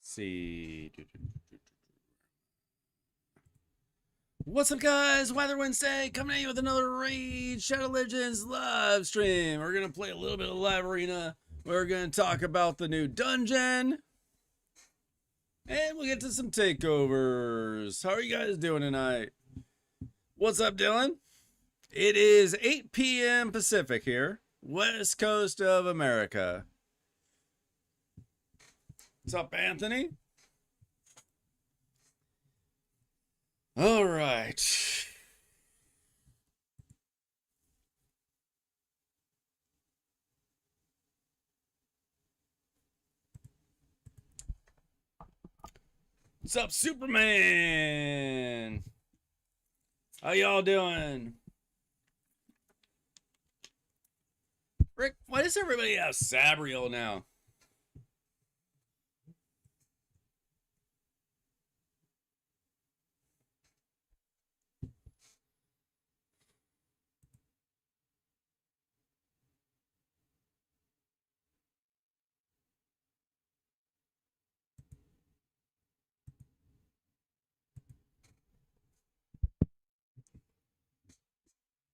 See. What's up, guys? Weather Wednesday coming at you with another Raid Shadow Legends live stream. We're gonna play a little bit of live arena. We're gonna talk about the new dungeon, and we'll get to some takeovers. How are you guys doing tonight? What's up, Dylan? It is 8 p.m. Pacific here, West Coast of America. What's up, Anthony? All right. What's up, Superman? How y'all doing? Rick, why does everybody have Sabriel now?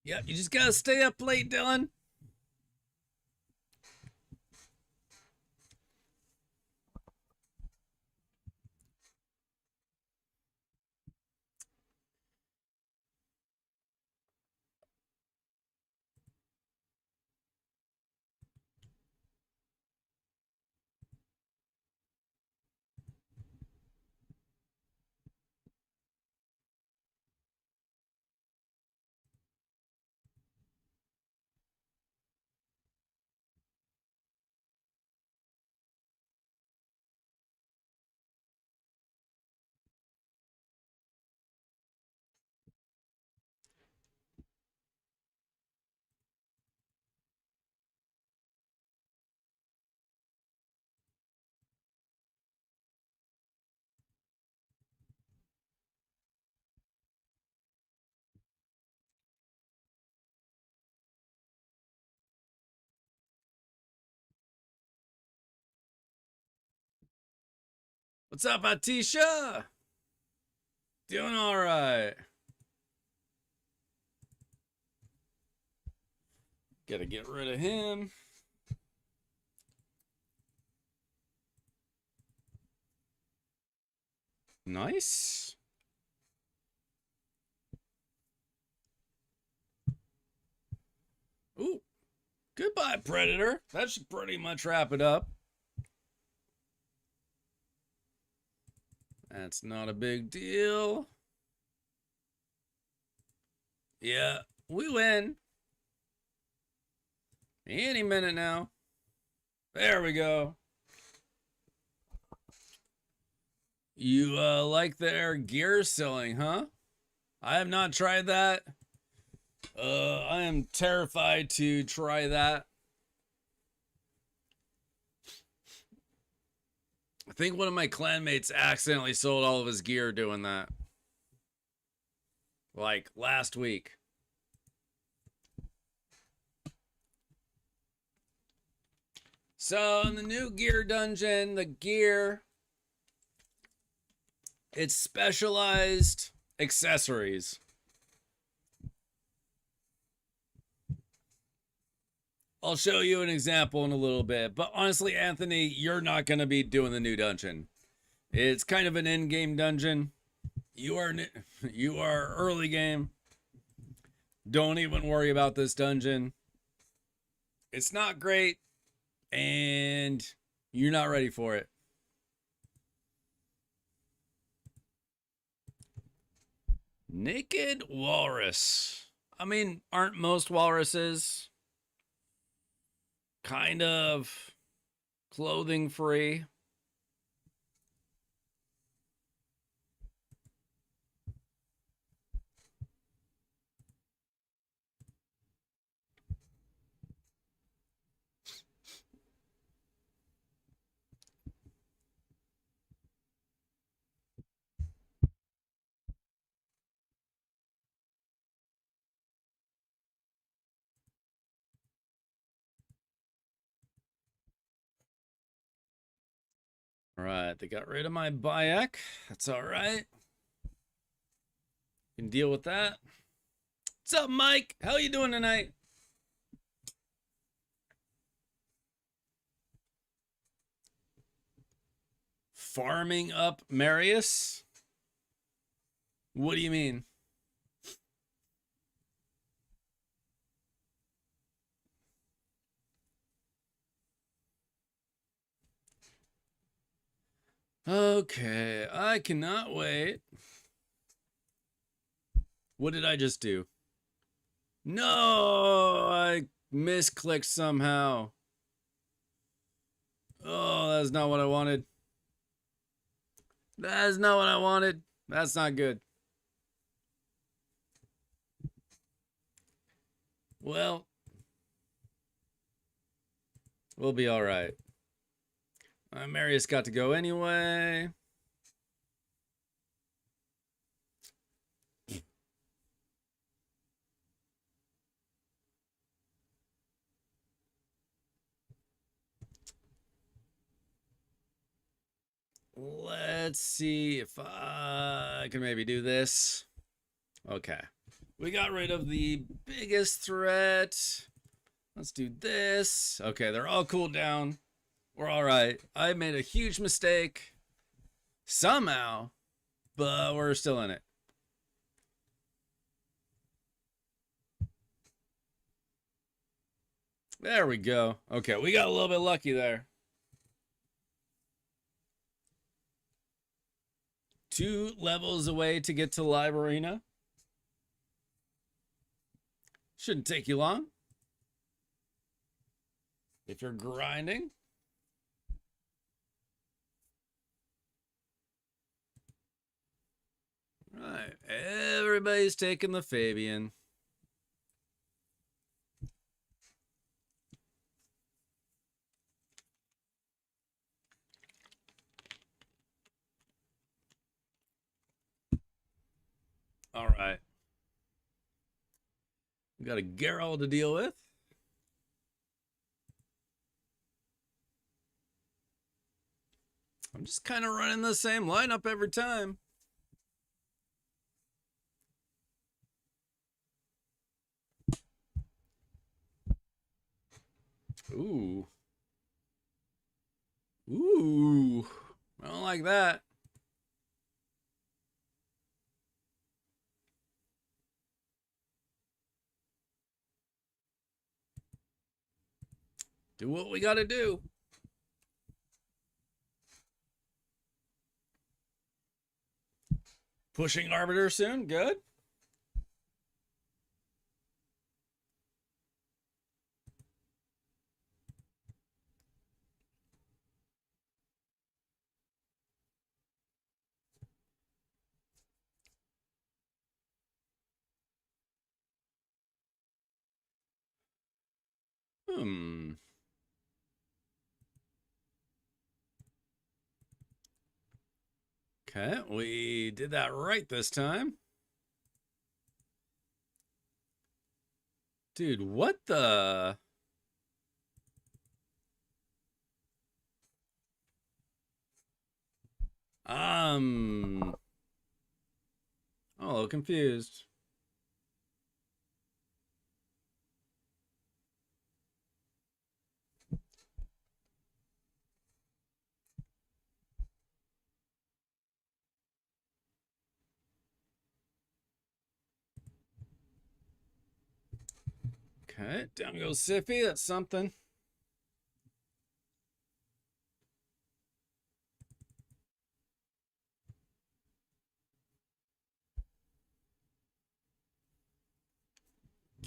Yep, you just gotta stay up late, Dylan. What's up, Atisha? Doing all right. Gotta get rid of him. Nice. Ooh, goodbye, Predator. That should pretty much wrap it up. That's not a big deal. Yeah, we win. Any minute now. There we go. You like their gear selling, huh? I have not tried that. I am terrified to try that. I think one of my clanmates accidentally sold all of his gear doing that. Like last week. So in the new gear dungeon, the gear, it's specialized accessories. I'll show you an example in a little bit, but honestly, Anthony, you're not going to be doing the new dungeon. It's kind of an in-game dungeon. You are early game. Don't even worry about this dungeon. It's not great, and you're not ready for it. Naked walrus. I mean, aren't most walruses kind of clothing free? All right, they got rid of my Bayek. That's all right. Can deal with that. What's up, Mike? How you doing tonight? Farming up Marius? What do you mean? Okay, I cannot wait. What did I just do? No, I misclicked somehow. Oh, that's not what I wanted. That's not what I wanted. That's not good. Well, we'll be all right. Marius got to go anyway. Let's see if I can maybe do this. Okay. We got rid of the biggest threat. Let's do this. Okay, they're all cooled down. We're all right. I made a huge mistake somehow, but we're still in it. There we go. Okay, we got a little bit lucky there. 2 levels away to get to Live Arena. Shouldn't take you long if you're grinding. All right, everybody's taking the Fabian. All right. We got a Geralt to deal with. I'm just kind of running the same lineup every time. Ooh. Ooh. I don't like that. Do what we got to do. Pushing Arbiter soon. Good. Okay, we did that right this time. Dude, what the? I'm a little confused. Okay, down goes Siffy. That's something.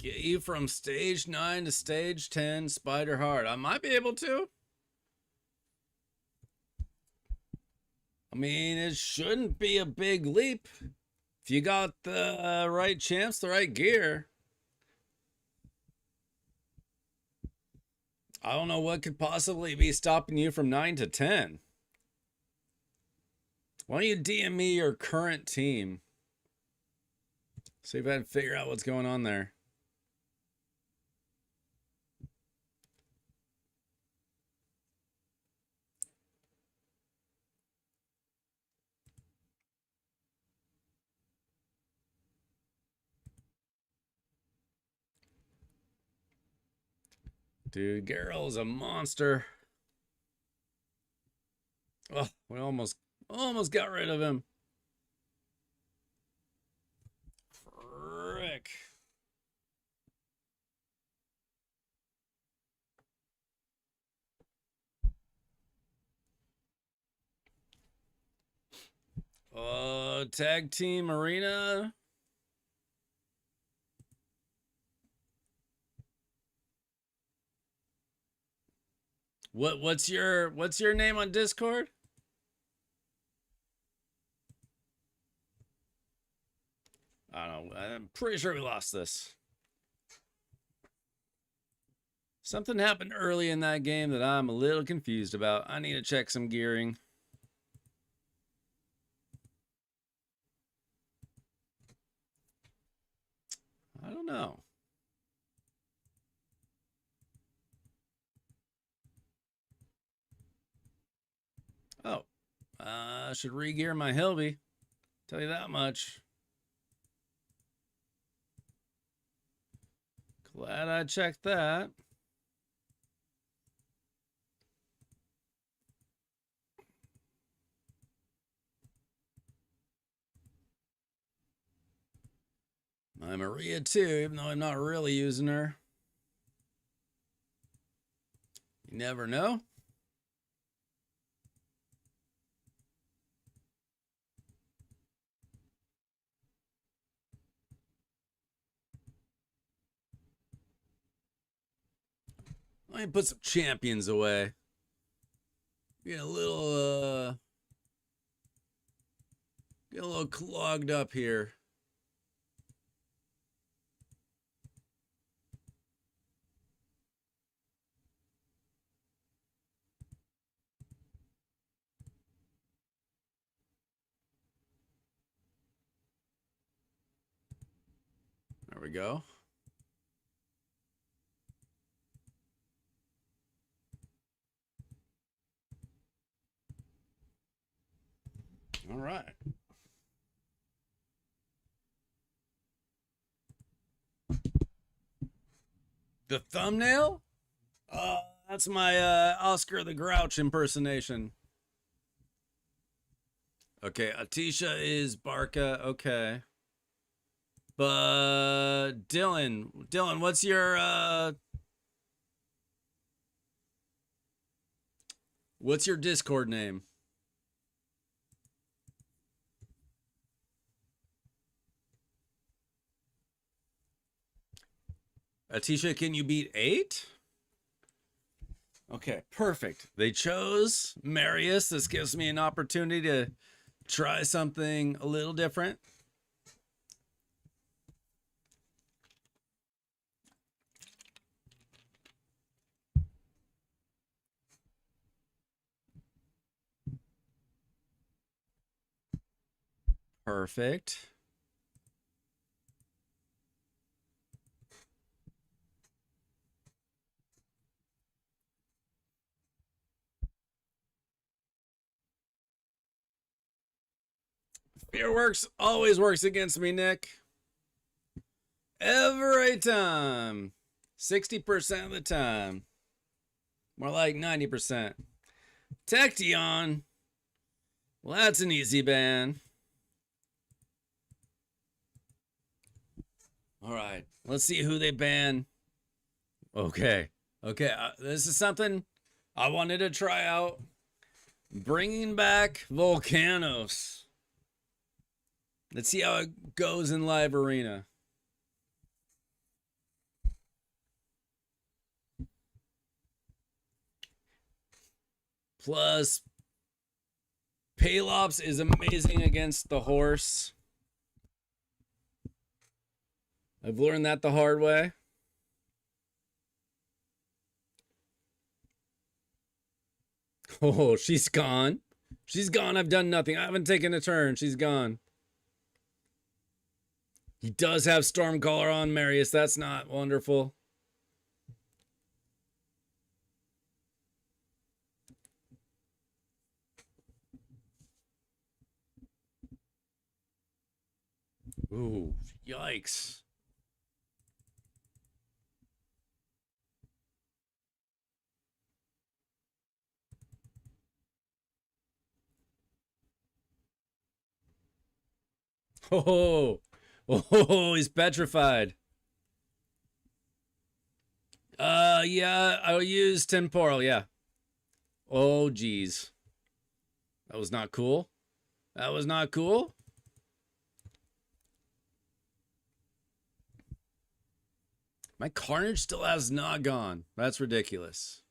Get you from stage 9 to stage 10 Spider Heart. I might be able to. I mean, it shouldn't be a big leap if you got the right champs, the right gear. I don't know what could possibly be stopping you from 9 to 10. Why don't you DM me your current team? See if I can figure out what's going on there. Dude, Garrel is a monster. Oh, we almost got rid of him. Frick. Tag team arena. What's your name on Discord? I don't know. I'm pretty sure we lost this. Something happened early in that game that I'm a little confused about. I need to check some gearing. I don't know. Oh, I should re-gear my Hilby. Tell you that much. Glad I checked that. My Maria too, even though I'm not really using her. You never know. Let me put some champions away. Get a little clogged up here. There we go. All right. The thumbnail? That's my Oscar the Grouch impersonation. Okay, Atisha is Barca. Okay. But Dylan, what's your Discord name? Atisha, can you beat 8? Okay, perfect. They chose Marius. This gives me an opportunity to try something a little different. Perfect. Fear always works against me, Nick. Every time. 60% of the time. More like 90%. Tection. Well, that's an easy ban. All right. Let's see who they ban. Okay. Okay. This is something I wanted to try out. Bringing back Volcanos. Let's see how it goes in live arena. Plus, Palops is amazing against the horse. I've learned that the hard way. Oh, she's gone. She's gone. I've done nothing. I haven't taken a turn. She's gone. He does have Stormcaller on Marius. That's not wonderful. Ooh, yikes. Oh, oh, he's petrified. Yeah, I'll use temporal, yeah. Oh, geez. That was not cool. That was not cool. My Carnage still has not gone. That's ridiculous.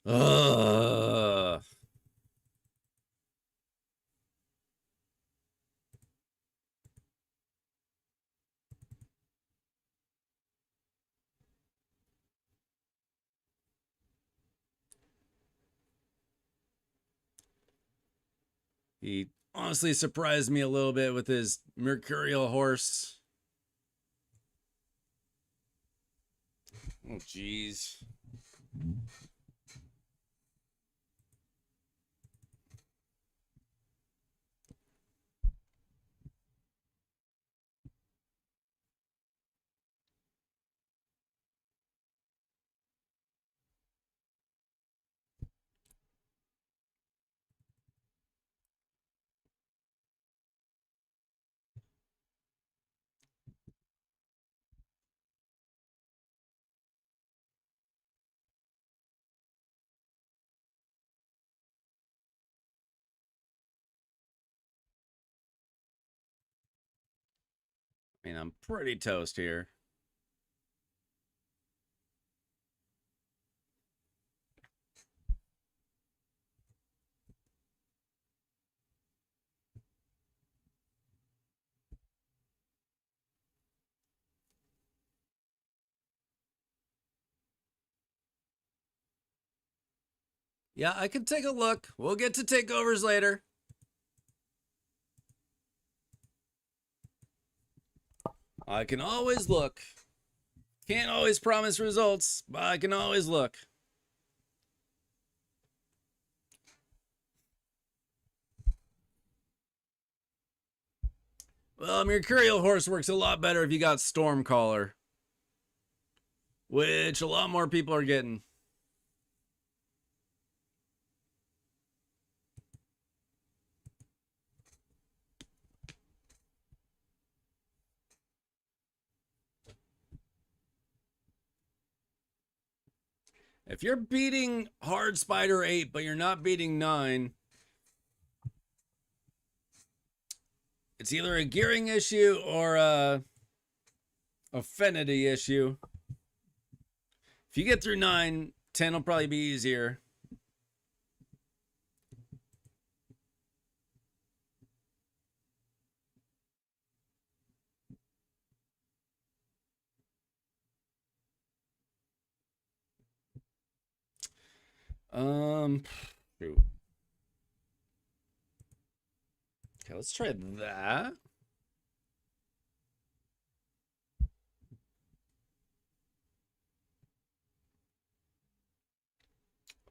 Ugh. He honestly surprised me a little bit with his Mercurial horse. Oh, jeez. I mean, I'm pretty toast here. Yeah, I can take a look. We'll get to takeovers later. I can always look. Can't always promise results, but I can always look. Well, Mercurial horse works a lot better if you got Stormcaller, which a lot more people are getting. If you're beating Hard Spider 8, but you're not beating 9, it's either a gearing issue or a affinity issue. If you get through 9, 10 will probably be easier. Shoot. Okay, let's try that.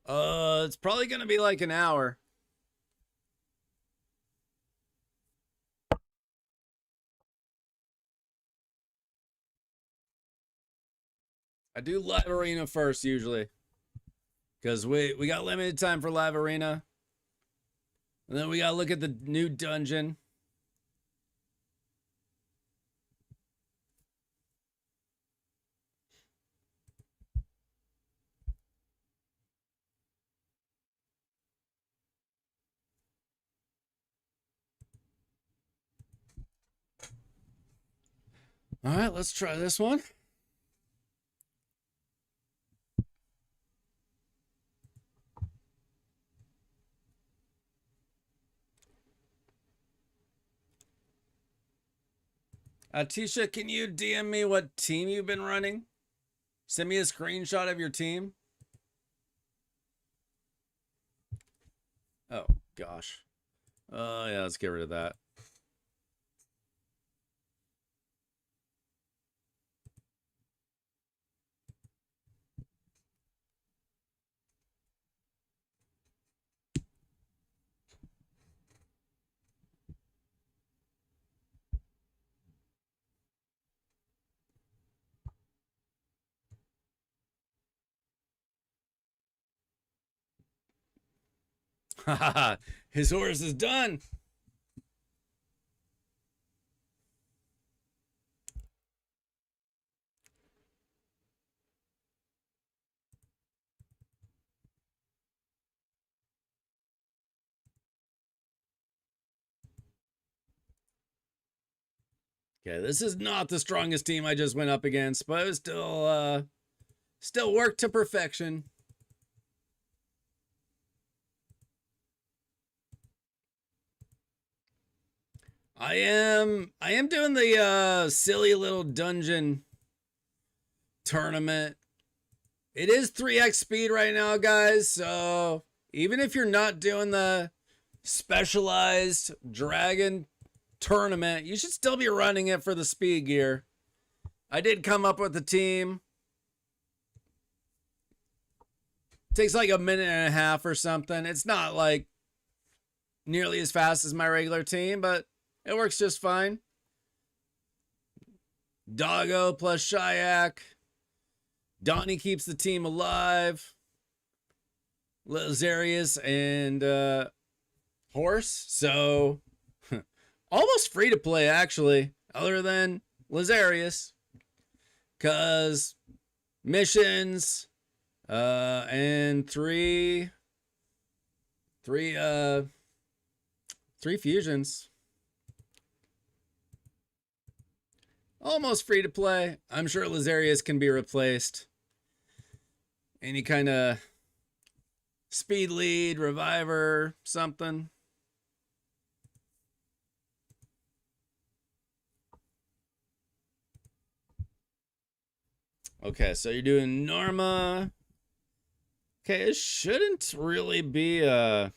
It's probably gonna be like an hour. I do live arena first usually, because we got limited time for live arena, and then we gotta look at the new dungeon. All right, let's try this one. Tisha, can you DM me what team you've been running? Send me a screenshot of your team. Oh, gosh. Yeah, let's get rid of that. His horse is done. Okay, this is not the strongest team I just went up against, but it was still worked to perfection. I am doing the silly little dungeon tournament. It is 3x speed right now, guys, so even if you're not doing the specialized dragon tournament, you should still be running it for the speed gear. I did come up with a team. It takes like a minute and a half or something. It's not like nearly as fast as my regular team, but it works just fine. Doggo plus Shayak. Donnie keeps the team alive. Lazarius and Horse. So almost free to play, actually, other than Lazarius. Because missions and three fusions. Almost free to play. I'm sure Lazarius can be replaced. Any kind of speed lead, reviver, something. Okay, so you're doing Norma. Okay, it shouldn't really be a...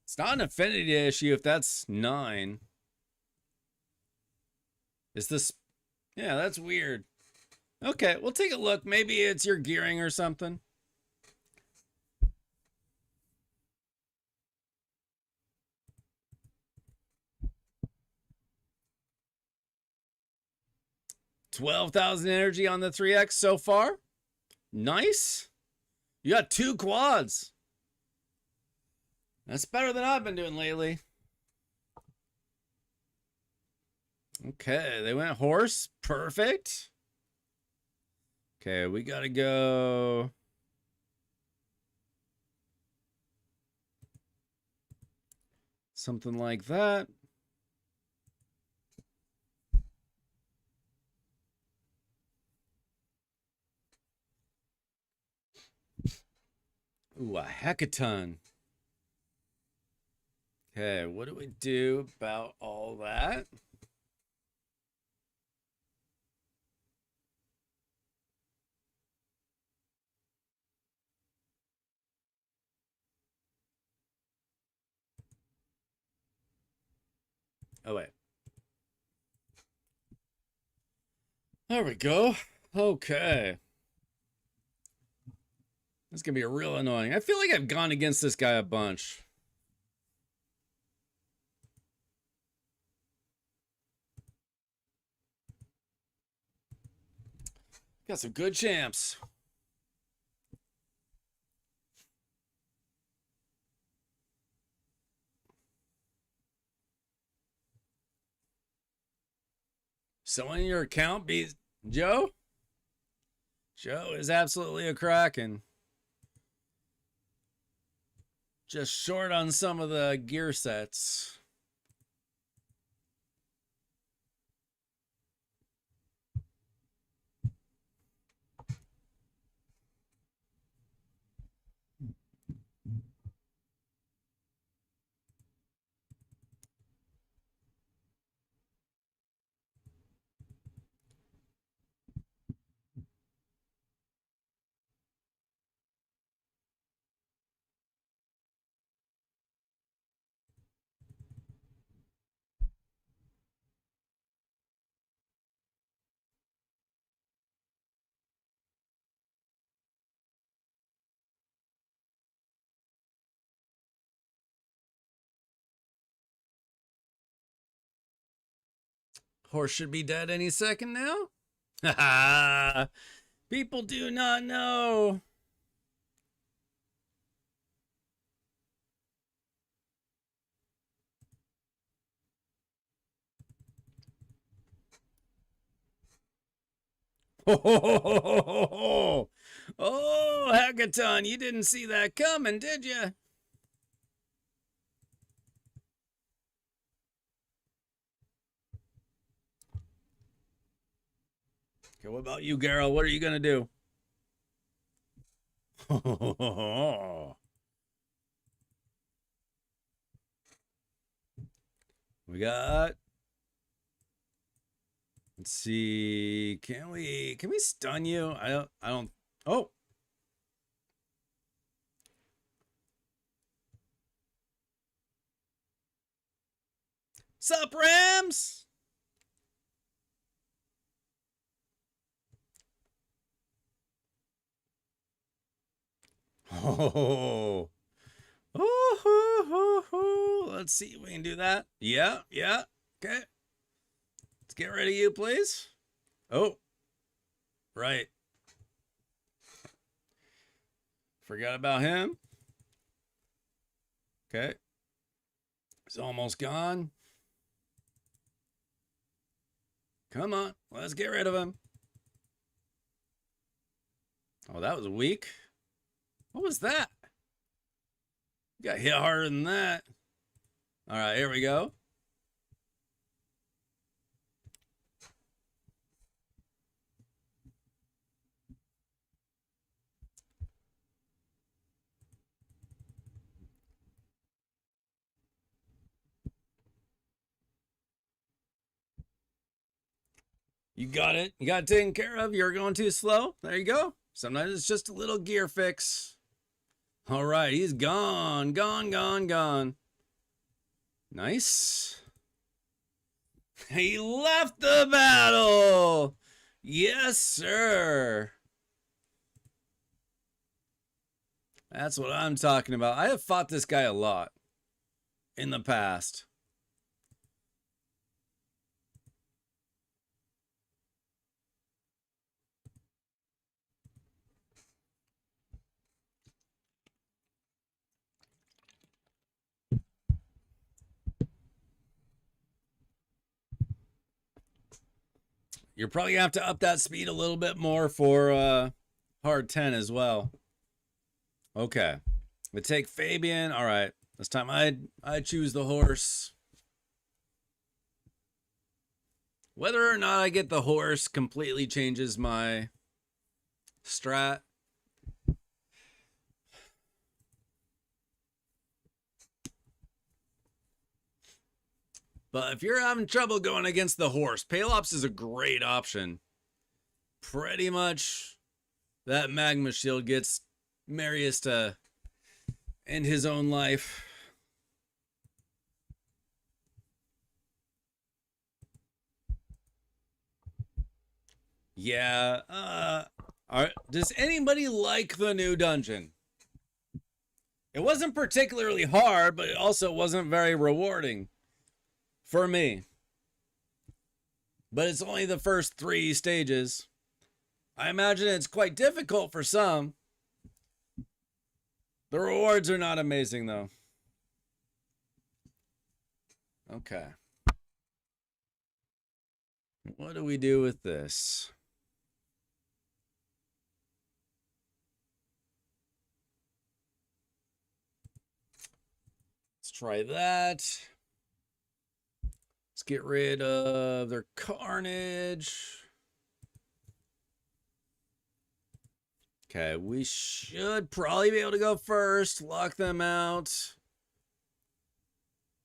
It's not an affinity issue if that's 9. Is this... Yeah, that's weird. Okay, we'll take a look. Maybe it's your gearing or something. $12,000 energy on the 3X so far. Nice. You got 2 quads. That's better than I've been doing lately. Okay, they went horse. Perfect. Okay, we gotta go. Something like that. Ooh, a heckaton. Okay, what do we do about all that? Oh, wait. There we go. Okay. This is going to be real annoying. I feel like I've gone against this guy a bunch. Got some good champs. Someone in your account beat Joe? Joe is absolutely a kraken. Just short on some of the gear sets. Horse should be dead any second now. Ha People do not know. Oh, Hackathon, you didn't see that coming, did you? Okay, what about you, Garrel? What are you gonna do? We got. Let's see. Can we stun you? I don't. Oh. Sup, Rams? Oh. Oh. Let's see if we can do that. Yeah. Yeah. Okay. Let's get rid of you, please. Oh. Right. Forgot about him. Okay. He's almost gone. Come on. Let's get rid of him. Oh, that was weak. What was that? You got hit harder than that. All right, here we go. You got it. You got it taken care of. You're going too slow. There you go. Sometimes it's just a little gear fix. All right, he's gone. Gone. Nice. He left the battle. Yes, sir. That's what I'm talking about. I have fought this guy a lot in the past. You're probably gonna have to up that speed a little bit more for hard 10 as well. Okay. We take Fabian. All right. This time I choose the horse. Whether or not I get the horse completely changes my strat. But if you're having trouble going against the horse, Palops is a great option. Pretty much that magma shield gets Marius to end his own life. Yeah. All right. Does anybody like the new dungeon? It wasn't particularly hard, but it also wasn't very rewarding for me. But it's only the first 3 stages. I imagine it's quite difficult for some. The rewards are not amazing, though. Okay. What do we do with this? Let's try that. Let's get rid of their carnage. Okay, we should probably be able to go first. Lock them out.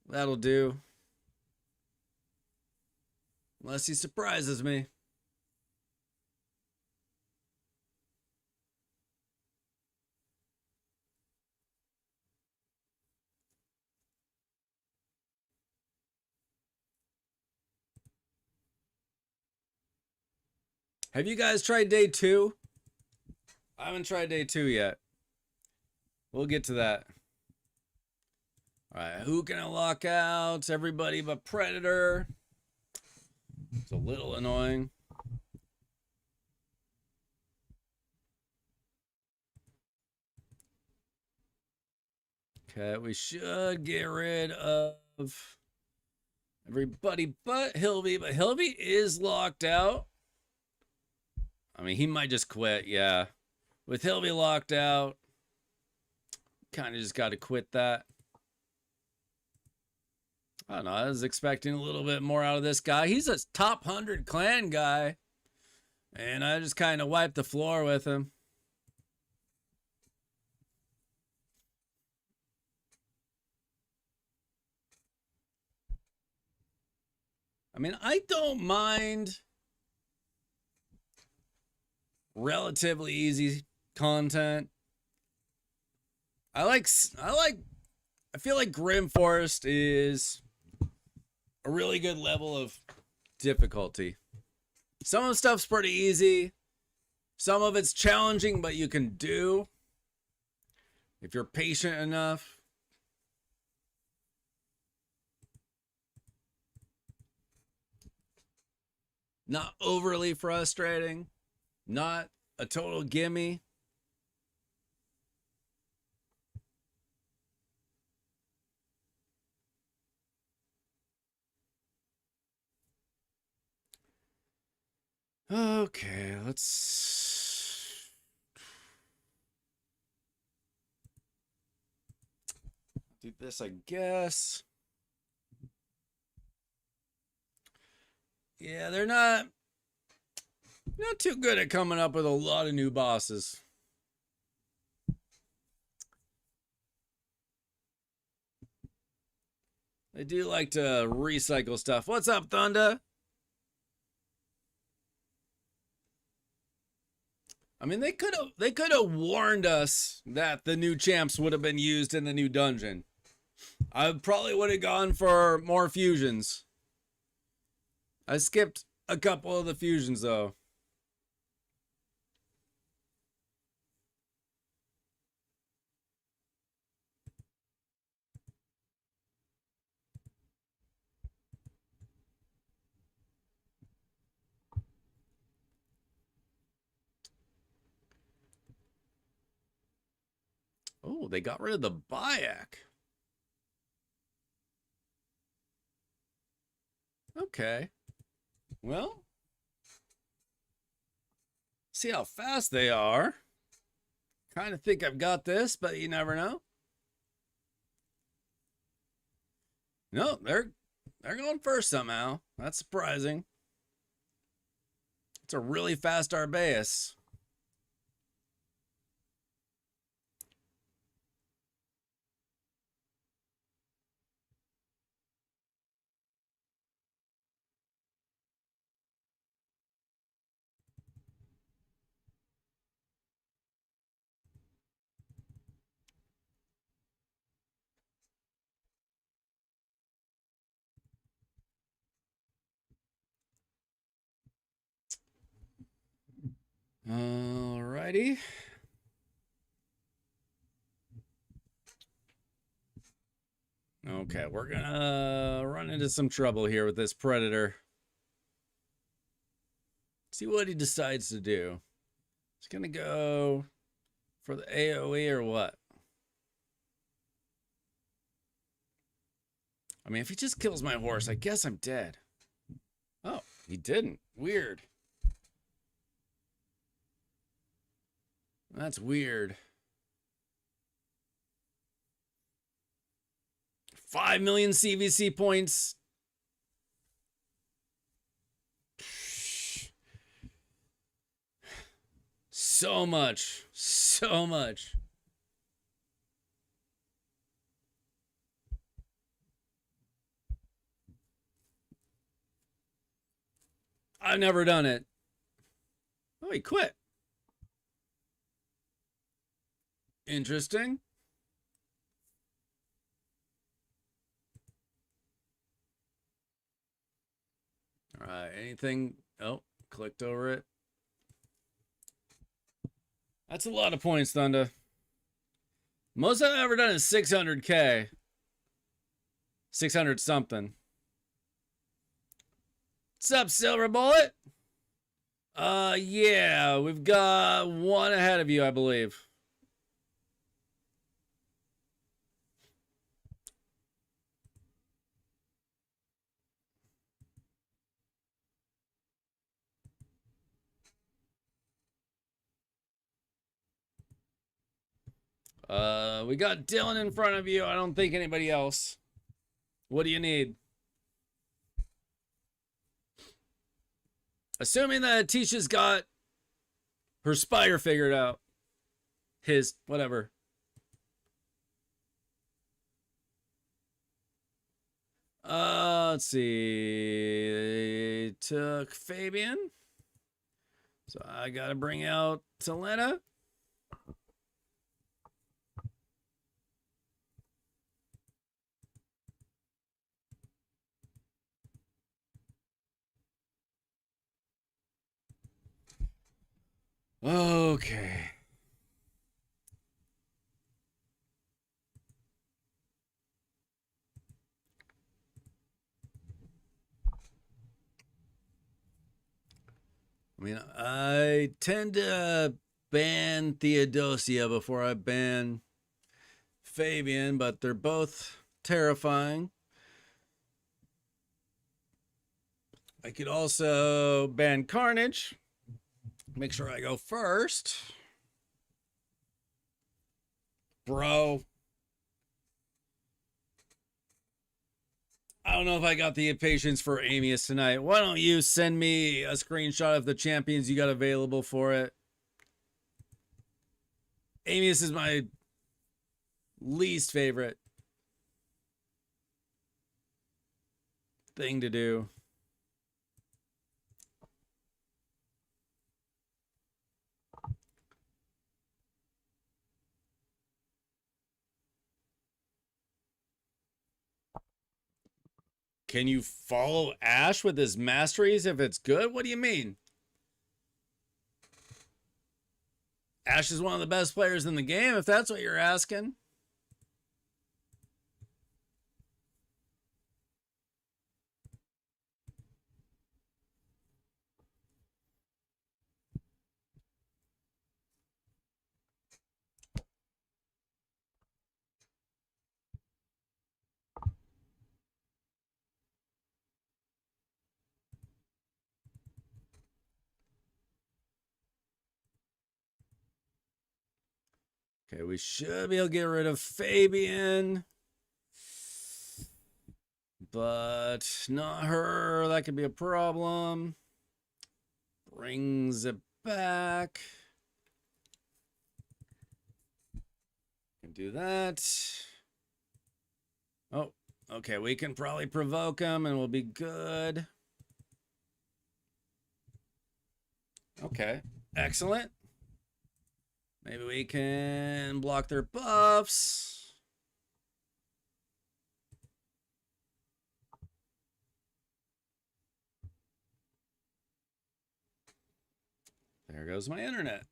That'll do. Unless he surprises me. Have you guys tried day 2? I haven't tried day 2 yet. We'll get to that. All right, who can I lock out? Everybody but Predator. It's a little annoying. Okay, we should get rid of everybody but Hilby. But Hilby is locked out. I mean, he might just quit, yeah. With Hilby locked out, kind of just got to quit that. I don't know. I was expecting a little bit more out of this guy. He's a top 100 clan guy. And I just kind of wiped the floor with him. I mean, I don't mind relatively easy content. I feel like Grim Forest is a really good level of difficulty. Some of the stuff's pretty easy. Some of it's challenging, but you can do if you're patient enough. Not overly frustrating. Not a total gimme. Okay, let's do this, I guess. Yeah, they're not too good at coming up with a lot of new bosses. They do like to recycle stuff. What's up, Thunder? I mean, they could have warned us that the new champs would have been used in the new dungeon. I probably would have gone for more fusions. I skipped a couple of the fusions though. Oh, they got rid of the Bayak. Okay. Well, see how fast they are. Kind of think I've got this, but you never know. No, they're going first somehow. That's surprising. It's a really fast Arbaeus. Alrighty. Okay, we're gonna run into some trouble here with this Predator. See what he decides to do. He's gonna go for the AoE or what? I mean, if he just kills my horse, I guess I'm dead. Oh, he didn't. Weird. That's weird. 5 million CVC points. So much. So much. I've never done it. Oh, he quit. Interesting. All right, anything? Oh, clicked over it. That's a lot of points, Thunder. Most I've ever done is 600K. 600 something. What's up, Silver Bullet? Yeah, we've got one ahead of you, I believe. We got Dylan in front of you. I don't think anybody else. What do you need? Assuming that Tisha's got her spider figured out. His, whatever. Let's see. They took Fabian. So I gotta bring out Talena. Okay. I mean, I tend to ban Theodosia before I ban Fabian, but they're both terrifying. I could also ban Carnage. Make sure I go first. Bro. I don't know if I got the patience for Amius tonight. Why don't you send me a screenshot of the champions you got available for it? Amius is my least favorite thing to do. Can you follow Ash with his masteries if it's good? What do you mean? Ash is one of the best players in the game, if that's what you're asking. Okay, we should be able to get rid of Fabian. But not her. That could be a problem. Brings it back. Can do that. Oh, okay. We can probably provoke him and we'll be good. Okay, excellent. Maybe we can block their buffs. There goes my internet.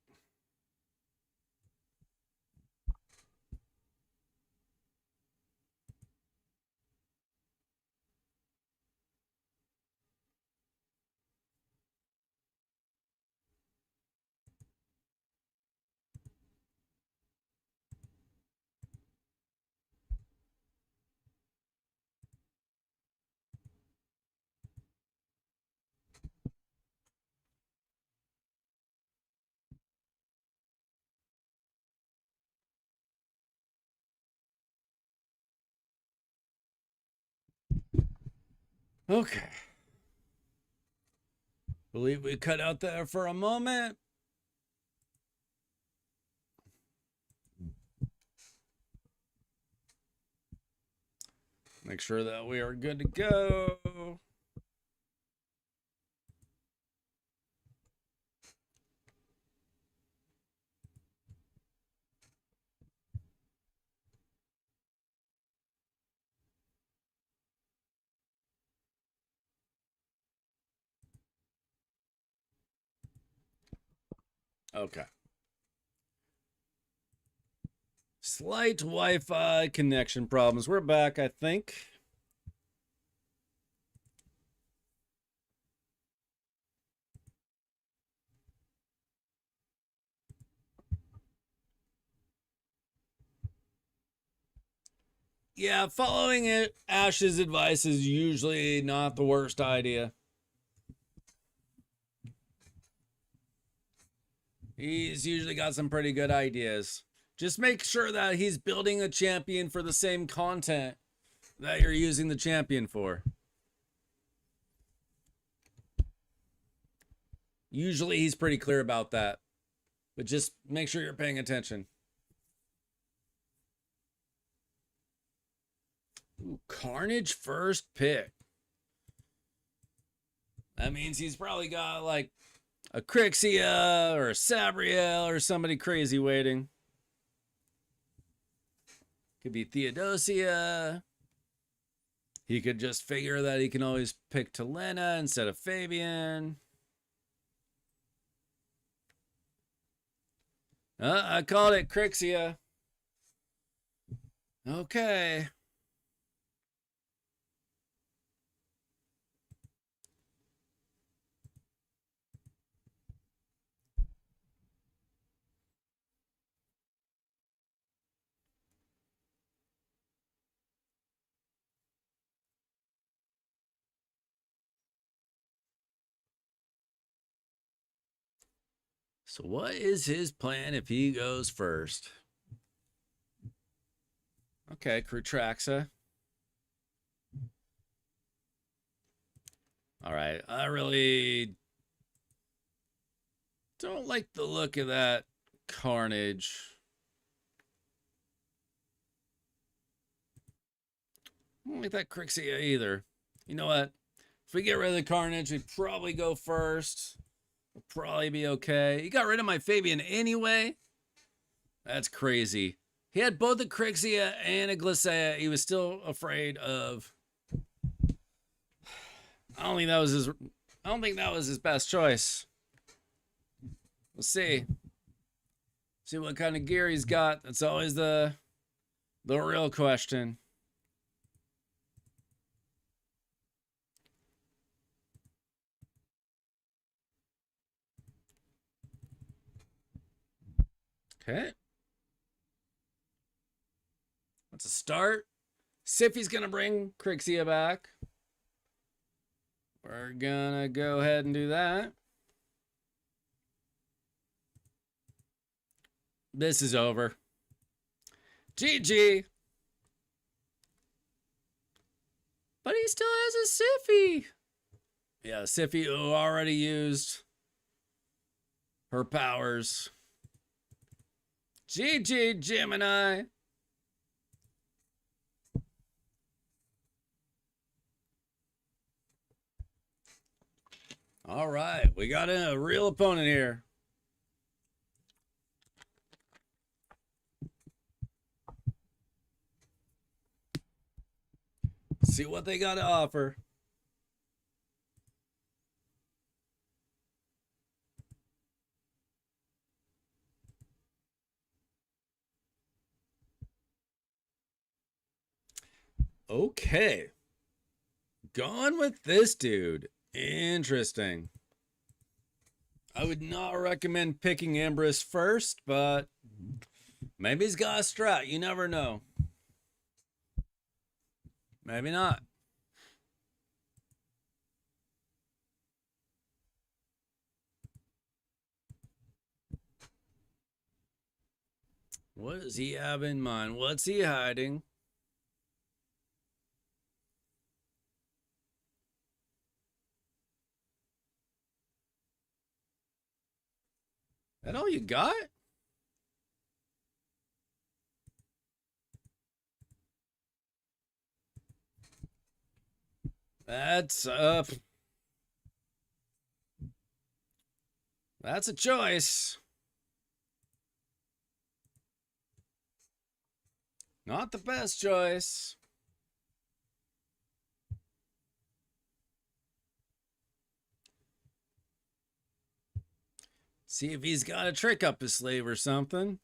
Okay. Believe we cut out there for a moment. Make sure that we are good to go. Okay. Slight Wi-Fi connection problems. We're back, I think. Yeah, following Ash's advice is usually not the worst idea. He's usually got some pretty good ideas. Just make sure that he's building a champion for the same content that you're using the champion for. Usually he's pretty clear about that, but just make sure you're paying attention. Ooh, Carnage first pick. That means he's probably got like a Crixia or a Sabriel or somebody crazy waiting. Could be Theodosia. He could just figure that he can always pick Telena instead of Fabian. I called it Crixia. Okay. So what is his plan if he goes first? Okay, Crutraxa. All right, I really don't like the look of that Carnage. I don't like that Crixia either. You know what? If we get rid of the Carnage, we'd probably go first. We'll probably be okay. You got rid of my Fabian anyway? That's crazy. He had both a Crixia and a Glycea. He was still afraid of. I don't think that was his best choice. We'll see. See what kind of gear he's got. That's always the real question. Okay. That's a start. Siffy's going to bring Crixia back. We're going to go ahead and do that. This is over. GG. But he still has a Siffy. Yeah, Siffy who already used her powers. GG, Gemini. All right, we got a real opponent here. See what they got to offer. Okay. Gone with this dude. Interesting. I would not recommend picking Empress first, but maybe he's got a strat. You never know. Maybe not. What does he have in mind? What's he hiding? That all you got? That's a choice. Not the best choice. See if he's got a trick up his sleeve or something.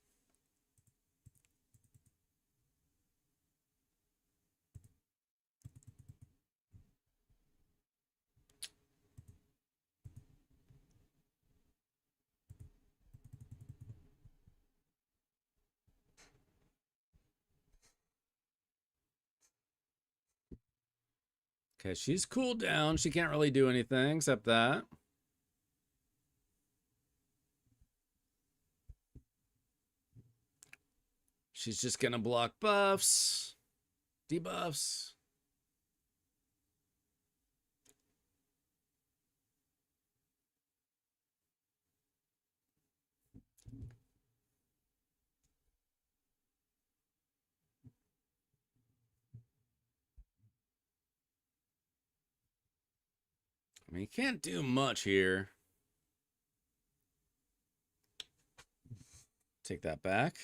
Okay, she's cooled down. She can't really do anything except that. She's just gonna block buffs, debuffs. I mean, you can't do much here. Take that back.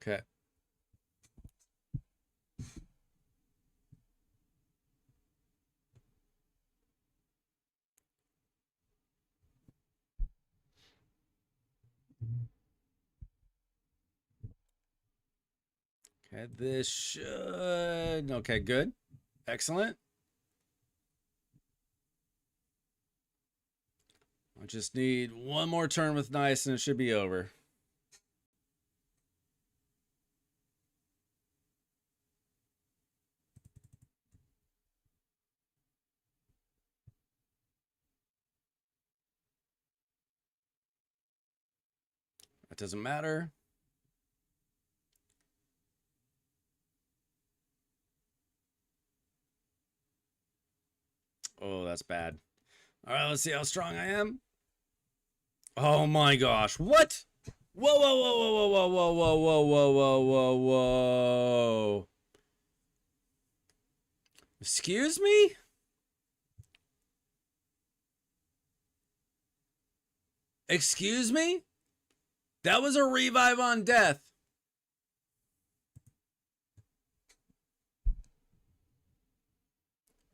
Okay. Okay, this should... Okay, good. Excellent. I just need one more turn with nice and it should be over. That doesn't matter. Oh, that's bad. All right, let's see how strong I am. Oh my gosh. What? Whoa, whoa, whoa, whoa, whoa, whoa, whoa, whoa, whoa, whoa, whoa, whoa. Excuse me? Excuse me? That was a revive on death.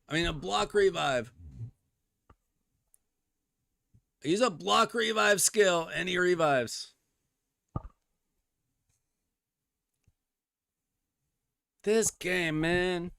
I mean, a block revive. Use a block revive skill and he revives. This game, man.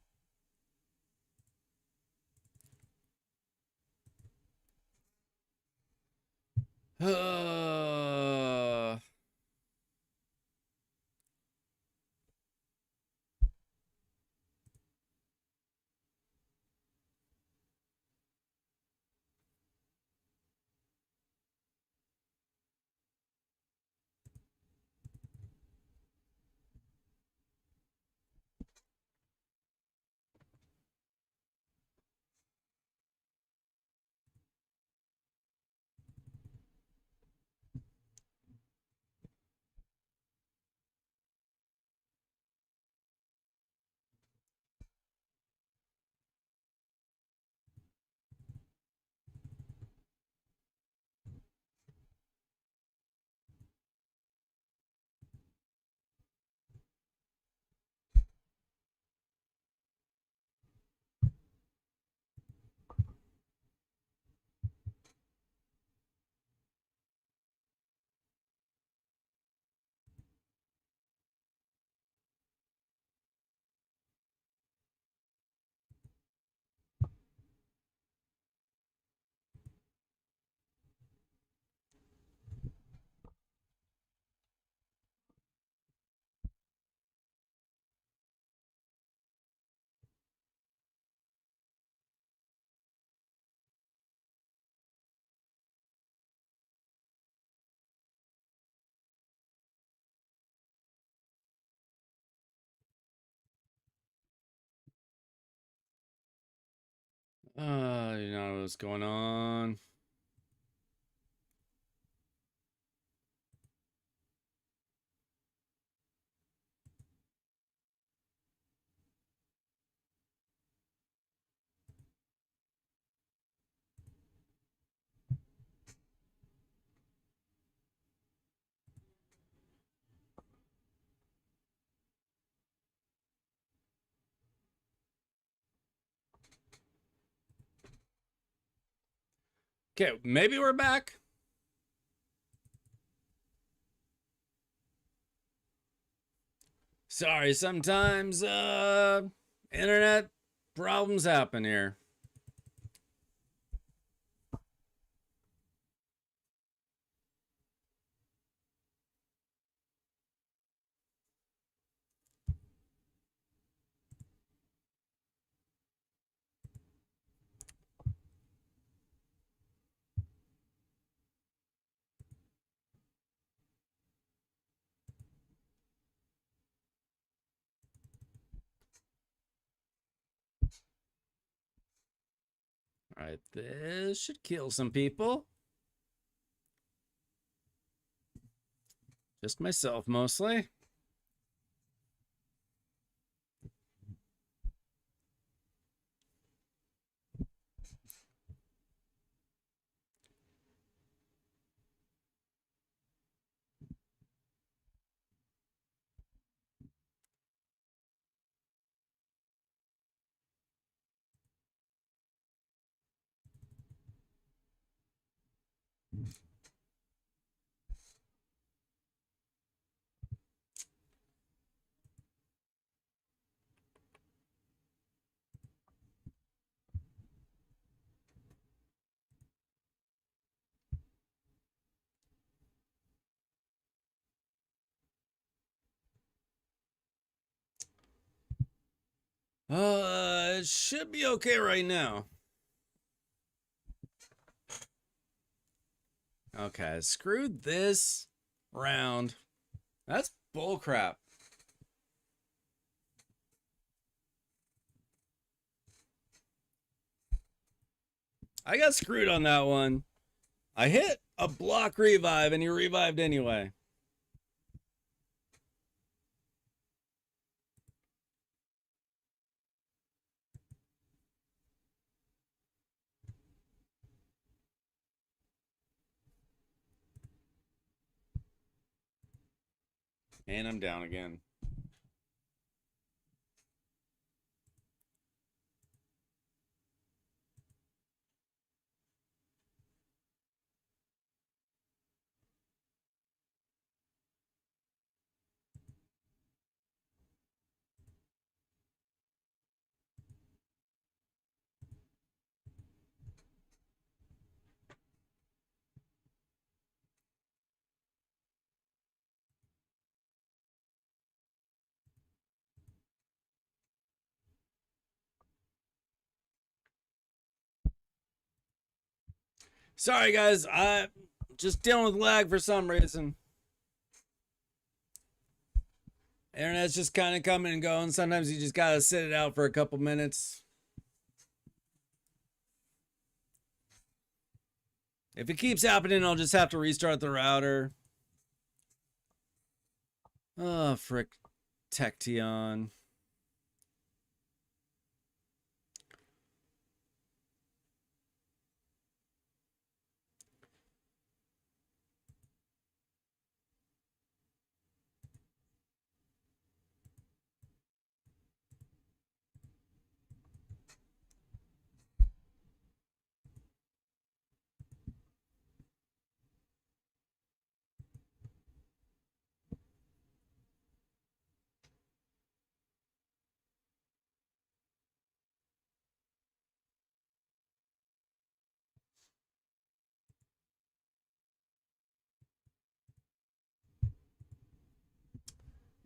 You know what's going on. Okay, maybe we're back. Sorry, sometimes internet problems happen here. All right, this should kill some people. Just myself mostly. It should be okay right now. Okay, screw this round. That's bullcrap. I got screwed on that one. I hit a block revive and he revived anyway. And I'm down again. Sorry guys, I just dealing with lag for some reason. Internet's just kind of coming and going. Sometimes you just gotta sit it out for a couple minutes. If it keeps happening, I'll just have to restart the router. Oh, frick. Tection.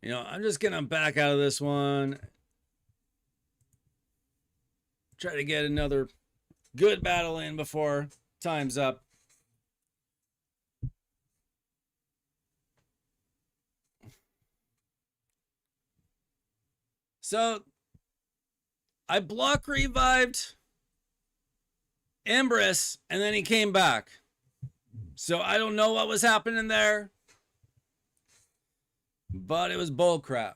You know, I'm just gonna back out of this one. Try to get another good battle in before time's up. So I block revived Empress and then he came back. So I don't know what was happening there. But it was bullcrap.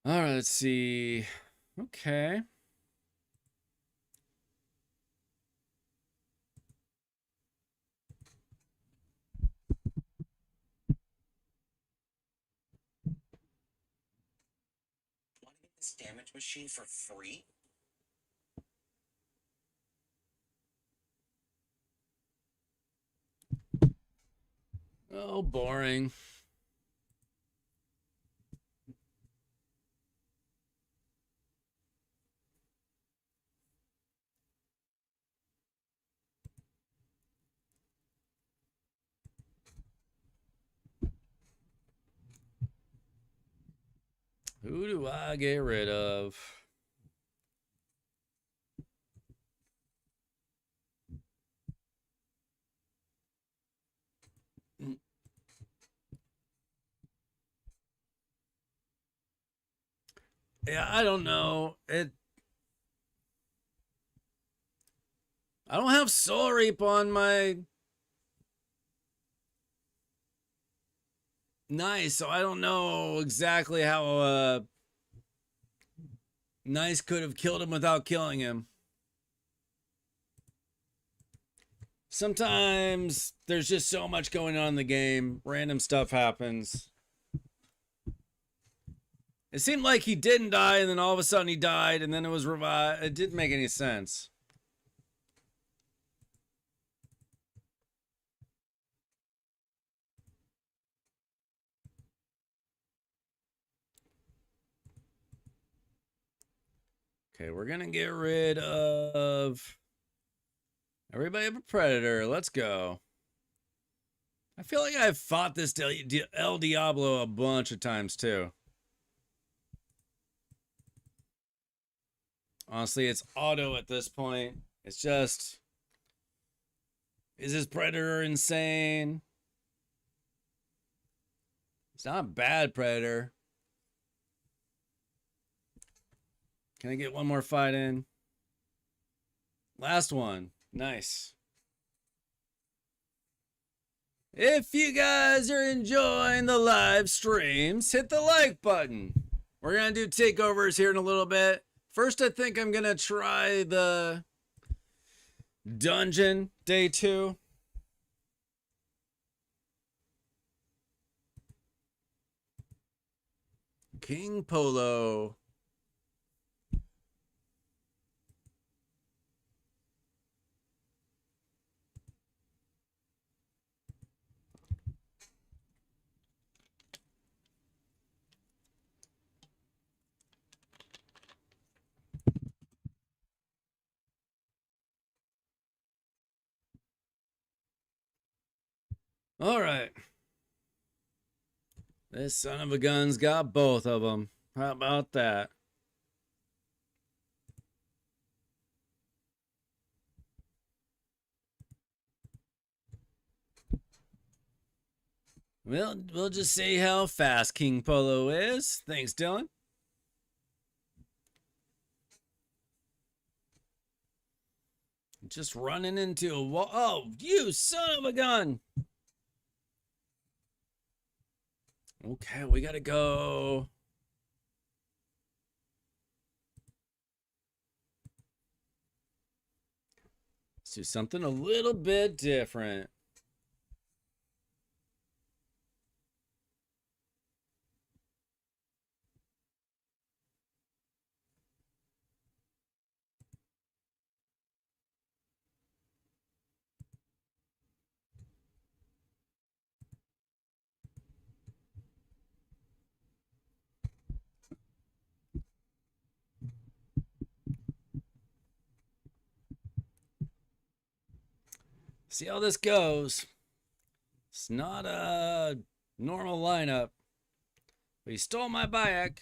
All right, let's see. Okay. Want to get this damage machine for free? Oh, boring. Who do I get rid of? Yeah, I don't know. I don't have Soul Reap on my Nice, so I don't know exactly how Nice could have killed him without killing him. Sometimes there's just so much going on in the game, random stuff happens. It seemed like he didn't die, and then all of a sudden he died, and then it was revived. It didn't make any sense. Okay, we're gonna get rid of everybody but Predator. Let's go. I feel like I've fought this El Diablo a bunch of times too. Honestly, it's auto at this point. It's just, is this Predator insane? It's not a bad Predator. Can I get one more fight in? Last one. Nice. If you guys are enjoying the live streams, hit the like button. We're going to do takeovers here in a little bit. First, I think I'm going to try the dungeon day 2. King Polo. All right. This son of a gun's got both of them. How about that? Well, we'll just see how fast King Polo is. Thanks, Dylan. Just running into a wall. Oh, you son of a gun. Okay, we gotta go. Let's do something a little bit different. See how this goes. It's not a normal lineup, but he stole my Bayek.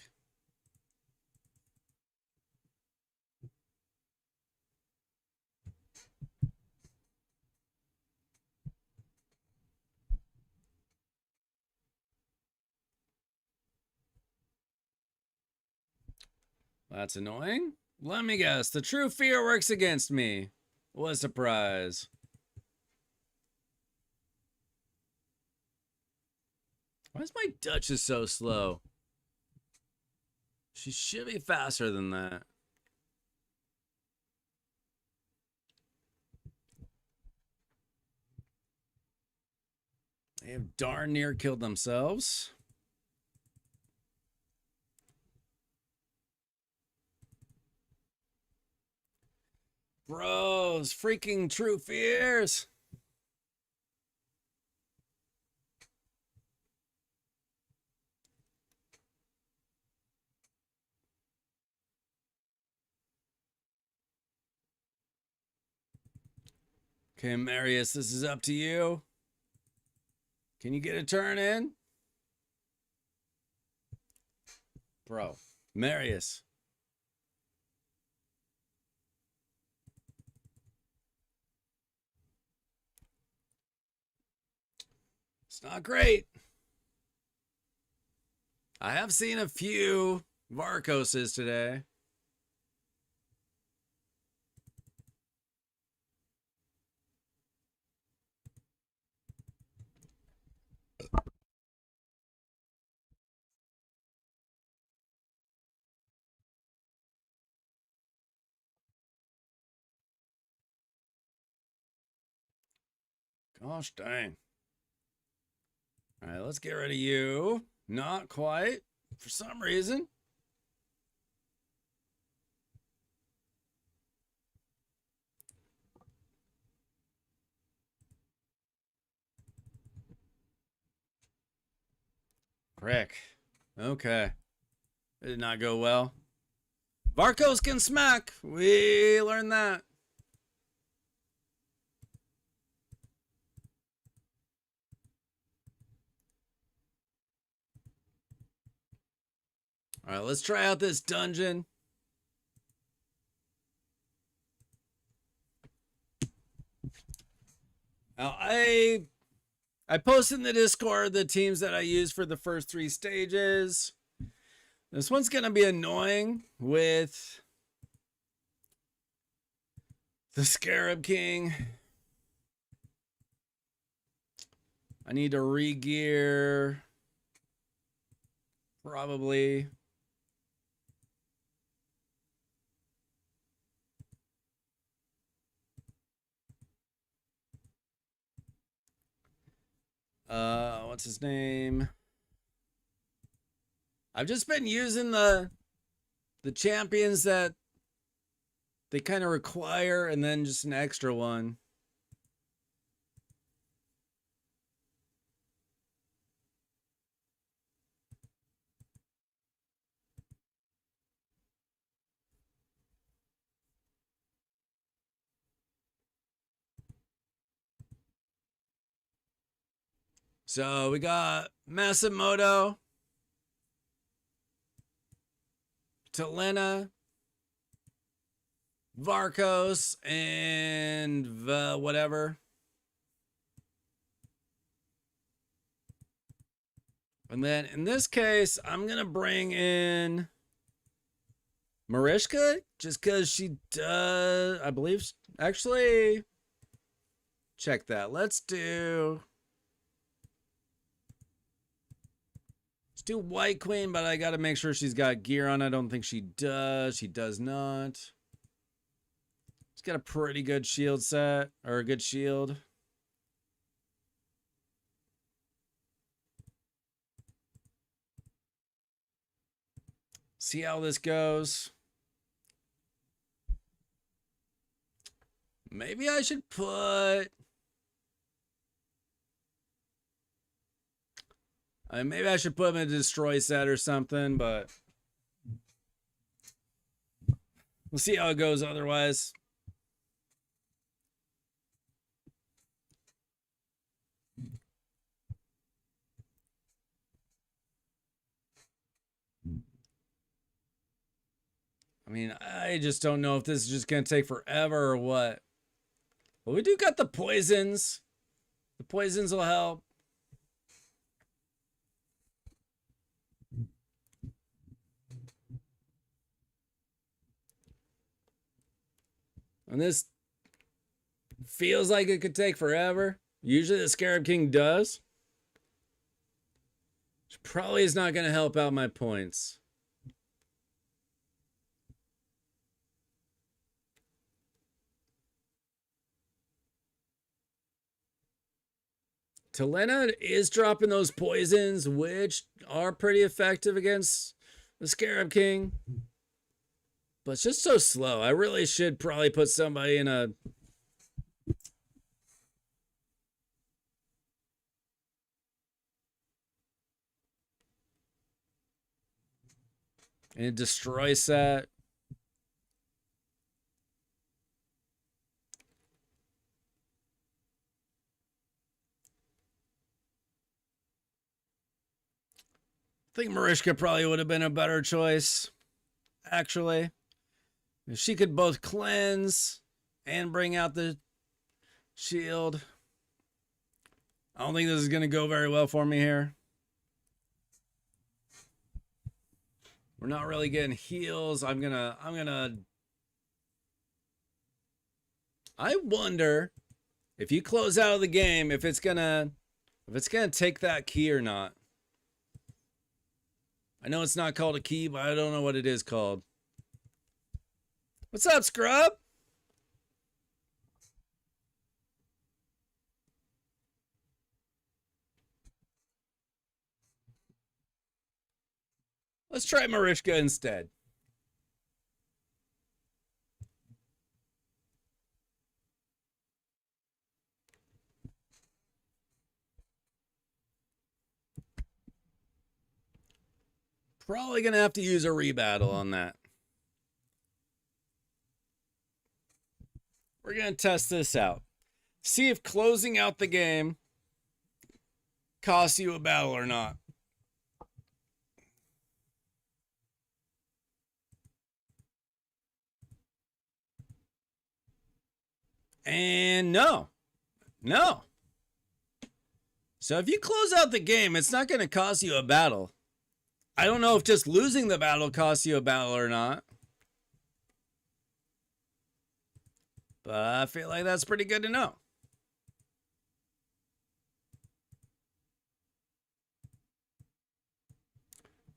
That's annoying. Let me guess. The true fear works against me. What a surprise. Why is my Duchess so slow? She should be faster than that. They have darn near killed themselves. Bros, freaking true fears. Okay, Marius, this is up to you. Can you get a turn in? Bro, Marius. It's not great. I have seen a few Varkos is today. Gosh dang. All right, let's get rid of you. Not quite. For some reason. Frick. Okay. It did not go well. Varkos can smack. We learned that. All right, let's try out this dungeon. Now, I posted in the Discord the teams that I use for the first 3 stages. This one's going to be annoying with the Scarab King. I need to re-gear. Probably. What's his name? I've just been using the champions that they kind of require and then just an extra one. So we got Masimoto, Talena, Varkos, and whatever. And then in this case, I'm going to bring in Mariska just because she does, I believe, actually, check that. Let's do White Queen, but I got to make sure she's got gear on. I don't think she does. She does not. She's got a pretty good shield set, or a good shield. See how this goes. Maybe I should put... maybe I should put him in a destroy set or something, but we'll see how it goes otherwise. I mean, I just don't know if this is just going to take forever or what. But we do got the poisons. The poisons will help. And this feels like it could take forever. Usually the Scarab King does. Which probably is not going to help out my points. Talena is dropping those poisons, which are pretty effective against the Scarab King. But it's just so slow. I really should probably put somebody in a... destroy set. I think Mariska probably would have been a better choice, actually. If she could both cleanse and bring out the shield. I don't think this is going to go very well for me here. We're not really getting heals. I wonder if you close out of the game, if it's gonna take that key or not. I know it's not called a key, but I don't know what it is called. What's up, Scrub? Let's try Marishka instead. Probably gonna have to use a rebattle on that. We're gonna test this out. See if closing out the game costs you a battle or not. And no. So if you close out the game, it's not going to cost you a battle. I don't know if just losing the battle costs you a battle or not. But I feel like that's pretty good to know.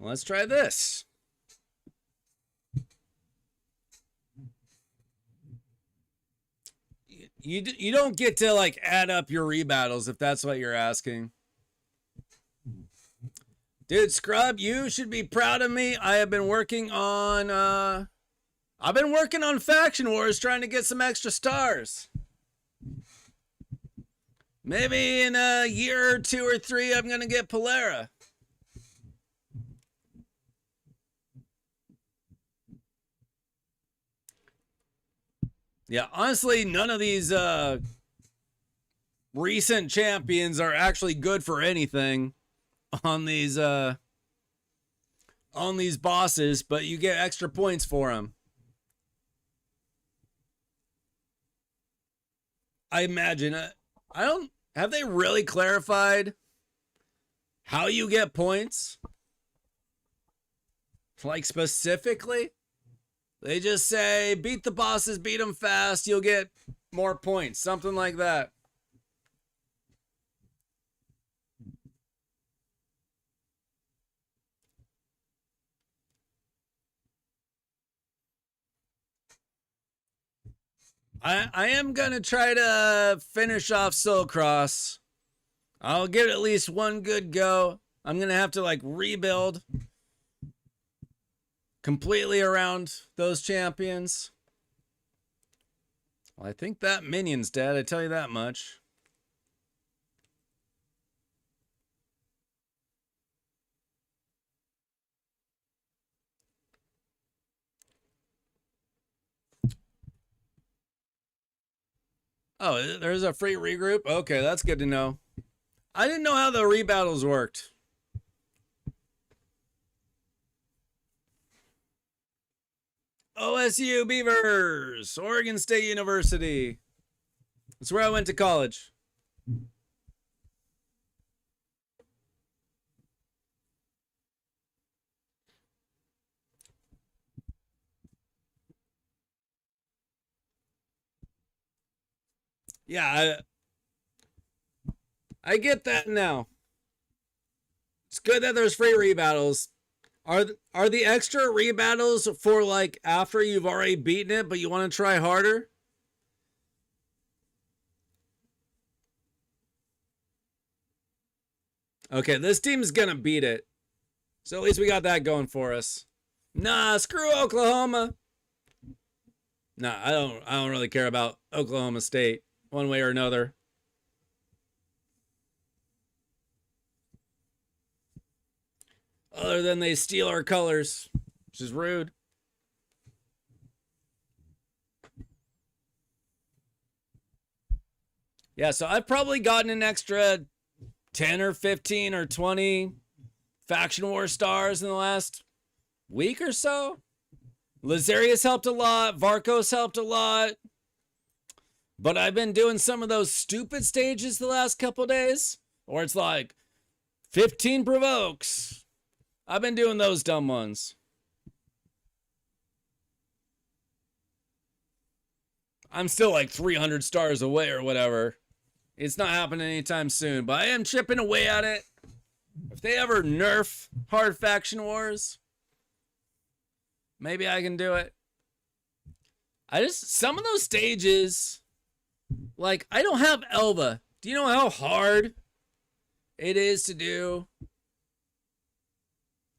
Let's try this. You don't get to like add up your rebattles if that's what you're asking. Dude, Scrub, you should be proud of me. I have been working on Faction Wars trying to get some extra stars. Maybe in a year or 2 or 3 I'm going to get Plarium. Yeah, honestly, none of these recent champions are actually good for anything on these bosses, but you get extra points for them. I imagine have they really clarified how you get points? Like specifically? They just say, beat the bosses, beat them fast, you'll get more points. Something like that. I am going to try to finish off Soul Cross. I'll give it at least one good go. I'm going to have to like rebuild completely around those champions. Well, I think that minion's dead, I tell you that much. Oh, there's a free regroup? Okay, that's good to know. I didn't know how the rebattles worked. OSU Beavers, Oregon State University. That's where I went to college. Yeah, I get that now. It's good that there's free rebattles. Are the extra rebattles for like after you've already beaten it, but you want to try harder? Okay, this team's gonna beat it. So at least we got that going for us. Nah, screw Oklahoma. Nah, I don't really care about Oklahoma State one way or another. Other than they steal our colors, which is rude. Yeah, so I've probably gotten an extra 10 or 15 or 20 Faction War stars in the last week or so. Lazarius helped a lot. Varkos helped a lot. But I've been doing some of those stupid stages the last couple days where it's like 15 provokes. I've been doing those dumb ones. I'm still like 300 stars away or whatever. It's not happening anytime soon, but I am chipping away at it. If they ever nerf hard faction wars, maybe I can do it. Some of those stages, like, I don't have Elva. Do you know how hard it is to do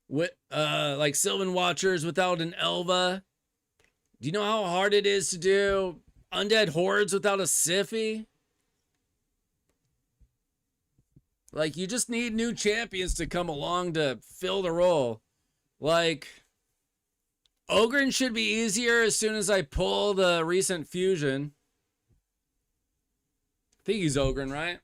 with, like, Sylvan Watchers without an Elva? Do you know how hard it is to do Undead Hordes without a Siphi? Like, you just need new champions to come along to fill the role. Like, Ogren should be easier as soon as I pull the recent fusion. I think he's Ogren, right?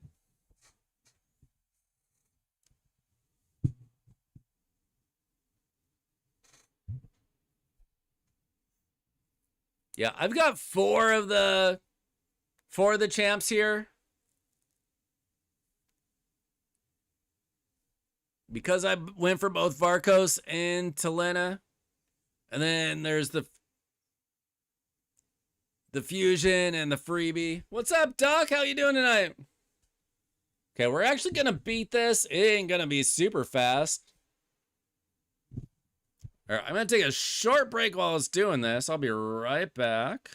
Yeah, I've got four of the champs here. Because I went for both Varkos and Talena. And then there's the fusion and the freebie. What's up, Doc? How you doing tonight? Okay, we're actually going to beat this. It ain't going to be super fast. All right, I'm going to take a short break while it's doing this. I'll be right back.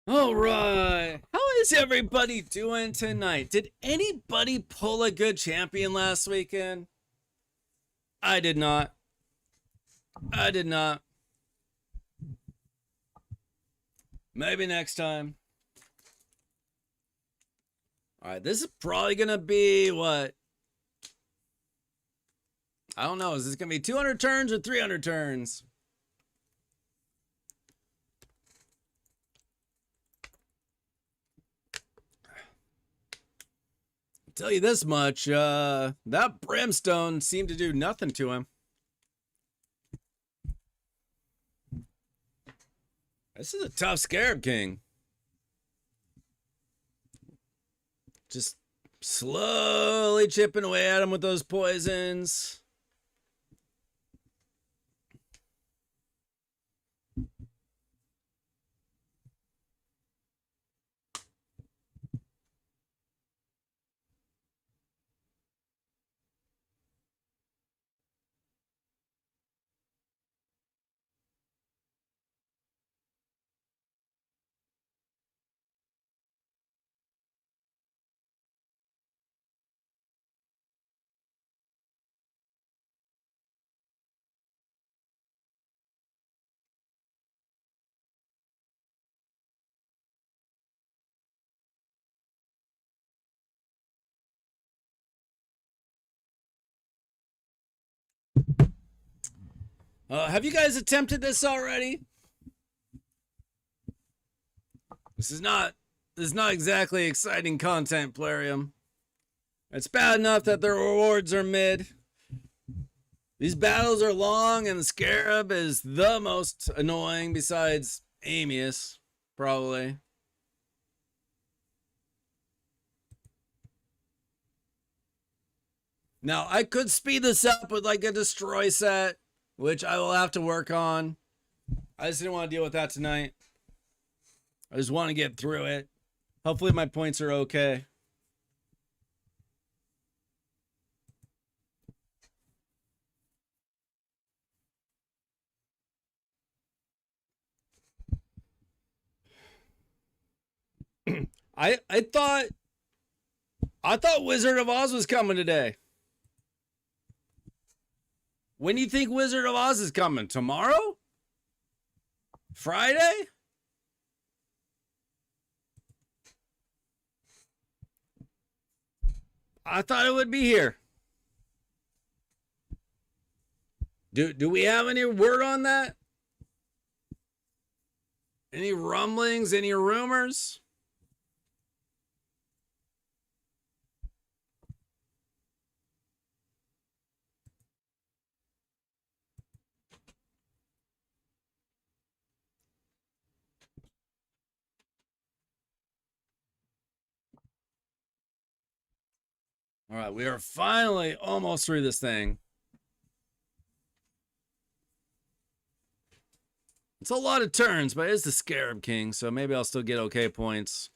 All right. How is everybody doing tonight? Did anybody pull a good champion last weekend? I did not. I did not. Maybe next time. All right, this is probably going to be what? I don't know. Is this going to be 200 turns or 300 turns? I'll tell you this much. That brimstone seemed to do nothing to him. This is a tough Scarab King. Just slowly chipping away at him with those poisons. Have you guys attempted this already? This is not exactly exciting content, Plarium. It's bad enough that the rewards are mid. These battles are long, and the Scarab is the most annoying besides Amius, probably. Now, I could speed this up with like a destroy set, which I will have to work on. I just didn't want to deal with that tonight. I just want to get through it. Hopefully my points are okay. I thought Wizard of Oz was coming today. When do you think Wizard of Oz is coming? Tomorrow? Friday? I thought it would be here. Do we have any word on that? Any rumblings? Any rumors? All right, we are finally almost through this thing. It's a lot of turns, but it's the Scarab King, so maybe I'll still get okay points.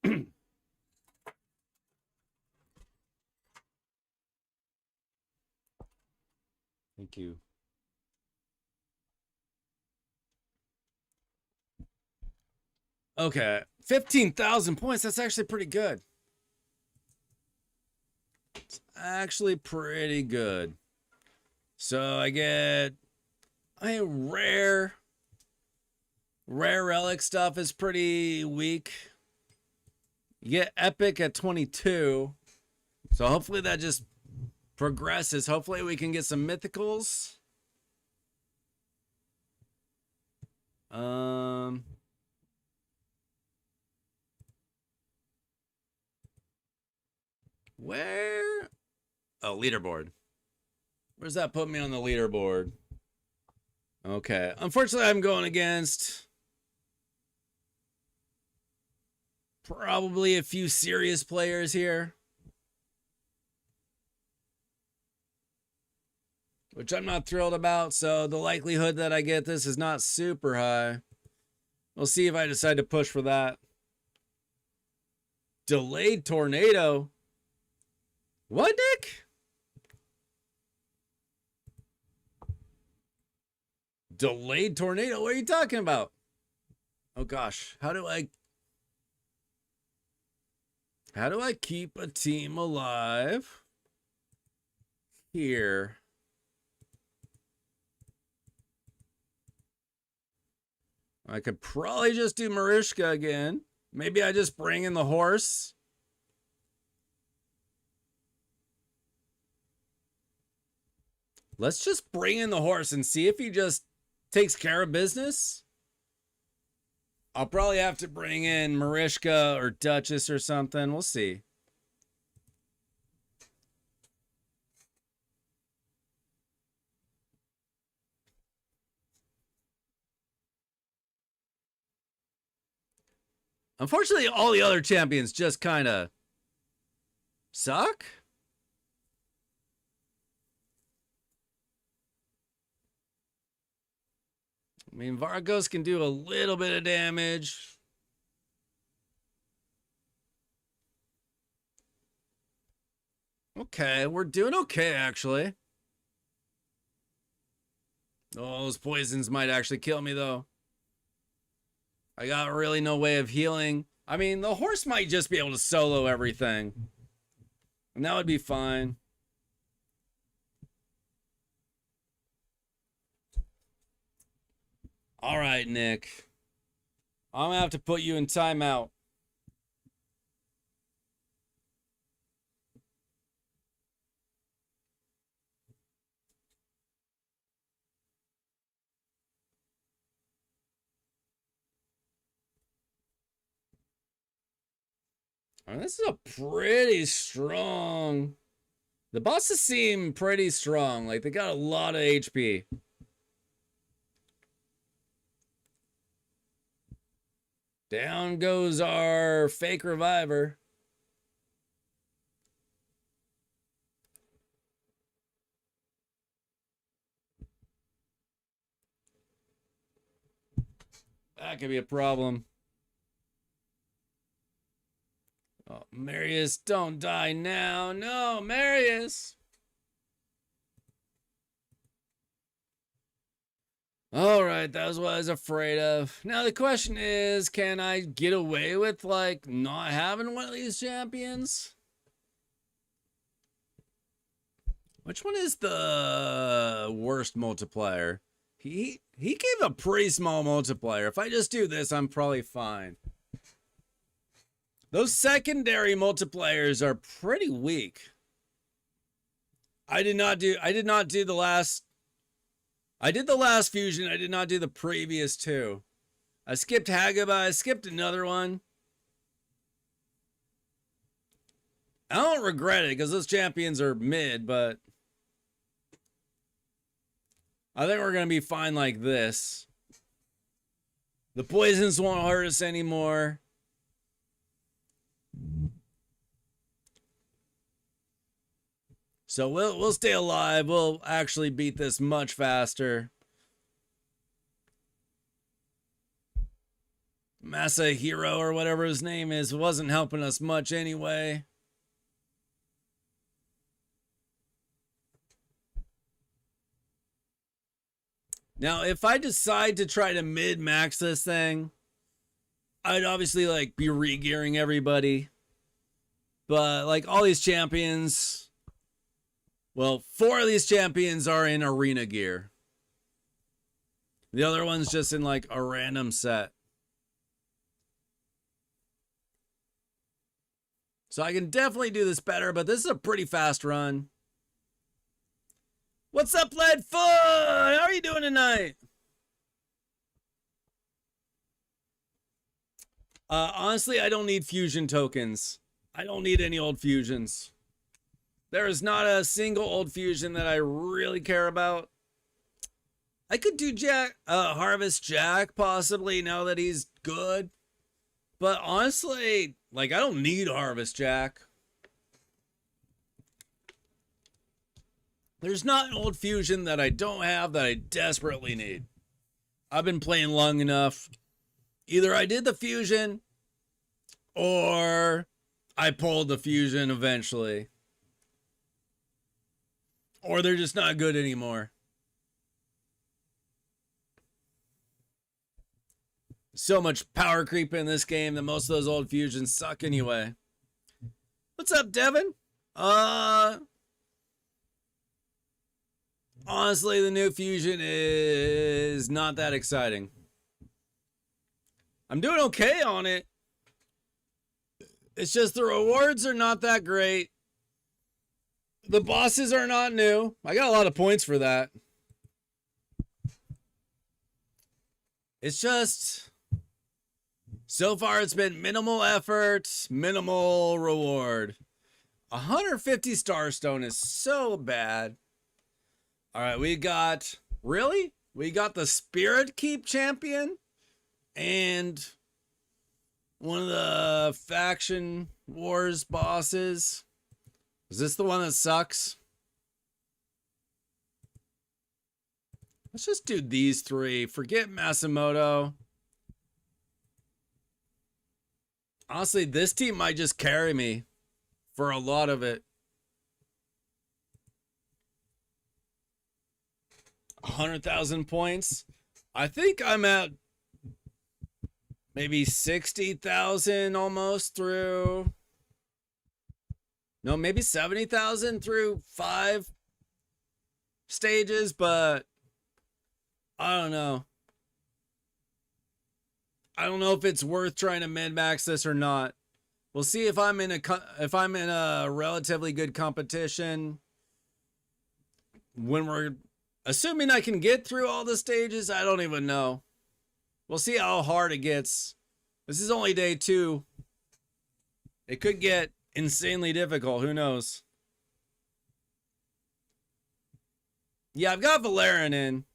Thank you. Okay, 15,000 points. That's actually pretty good. It's actually pretty good. So I get a rare relic stuff is pretty weak. You get epic at 22. So hopefully that just progresses. Hopefully we can get some mythicals. Where? Oh, leaderboard. Where's that put me on the leaderboard? Okay. Unfortunately, I'm going against probably a few serious players here, which I'm not thrilled about. So the likelihood that I get this is not super high. We'll see if I decide to push for that. Delayed tornado. What, Nick? Delayed tornado? What are you talking about? Oh gosh, how do I keep a team alive here? I could probably just do Marishka again. Maybe I just bring in the horse. Let's just bring in the horse and see if he just takes care of business. I'll probably have to bring in Marishka or Duchess or something. We'll see. Unfortunately, all the other champions just kind of suck. I mean, Vargos can do a little bit of damage. Okay, we're doing okay, actually. Oh, those poisons might actually kill me, though. I got really no way of healing. I mean, the horse might just be able to solo everything. And that would be fine. All right, Nick. I'm going to have to put you in timeout. I mean, this is a pretty strong... The bosses seem pretty strong. Like, they got a lot of HP. Down goes our fake reviver. That could be a problem. Oh, Marius, don't die now. No, Marius. All right, that was what I was afraid of. Now the question is, can I get away with like not having one of these champions? Which one is the worst multiplier? He gave a pretty small multiplier. If I just do this, I'm probably fine. Those secondary multipliers are pretty weak. I did not do the last. I did the last fusion. I did not do the previous two. I skipped Hagaba. I skipped another one. I don't regret it because those champions are mid, but I think we're going to be fine like this. The poisons won't hurt us anymore. So we'll stay alive. We'll actually beat this much faster. Masahiro or whatever his name is wasn't helping us much anyway. Now, if I decide to try to mid-max this thing, I'd obviously like be re-gearing everybody. But like all these champions, well, 4 of these champions are in arena gear. The other one's just in like a random set. So I can definitely do this better, but this is a pretty fast run. What's up, Leadfoot? How are you doing tonight? Honestly, I don't need fusion tokens. I don't need any old fusions. There is not a single old fusion that I really care about. I could do Harvest Jack possibly now that he's good. But honestly, like I don't need Harvest Jack. There's not an old fusion that I don't have that I desperately need. I've been playing long enough. Either I did the fusion or I pulled the fusion eventually. Or they're just not good anymore. So much power creep in this game that most of those old fusions suck anyway. What's up, Devin? Honestly, the new fusion is not that exciting. I'm doing okay on it. It's just the rewards are not that great. The bosses are not new. I got a lot of points for that. It's just, so far it's been minimal effort, minimal reward. 150 Starstone is so bad. All right, we got, really? We got the Spirit Keep champion and one of the Faction Wars bosses. Is this the one that sucks? Let's just do these 3. Forget Masamoto. Honestly, this team might just carry me for a lot of it. 100,000 points. I think I'm at maybe 60,000 almost through. No, maybe 70,000 through 5 stages, but I don't know. I don't know if it's worth trying to min-max this or not. We'll see if I'm in a relatively good competition when we're assuming I can get through all the stages. I don't even know. We'll see how hard it gets. This is only day 2. It could get insanely difficult. Who knows? Yeah, I've got Valerian in.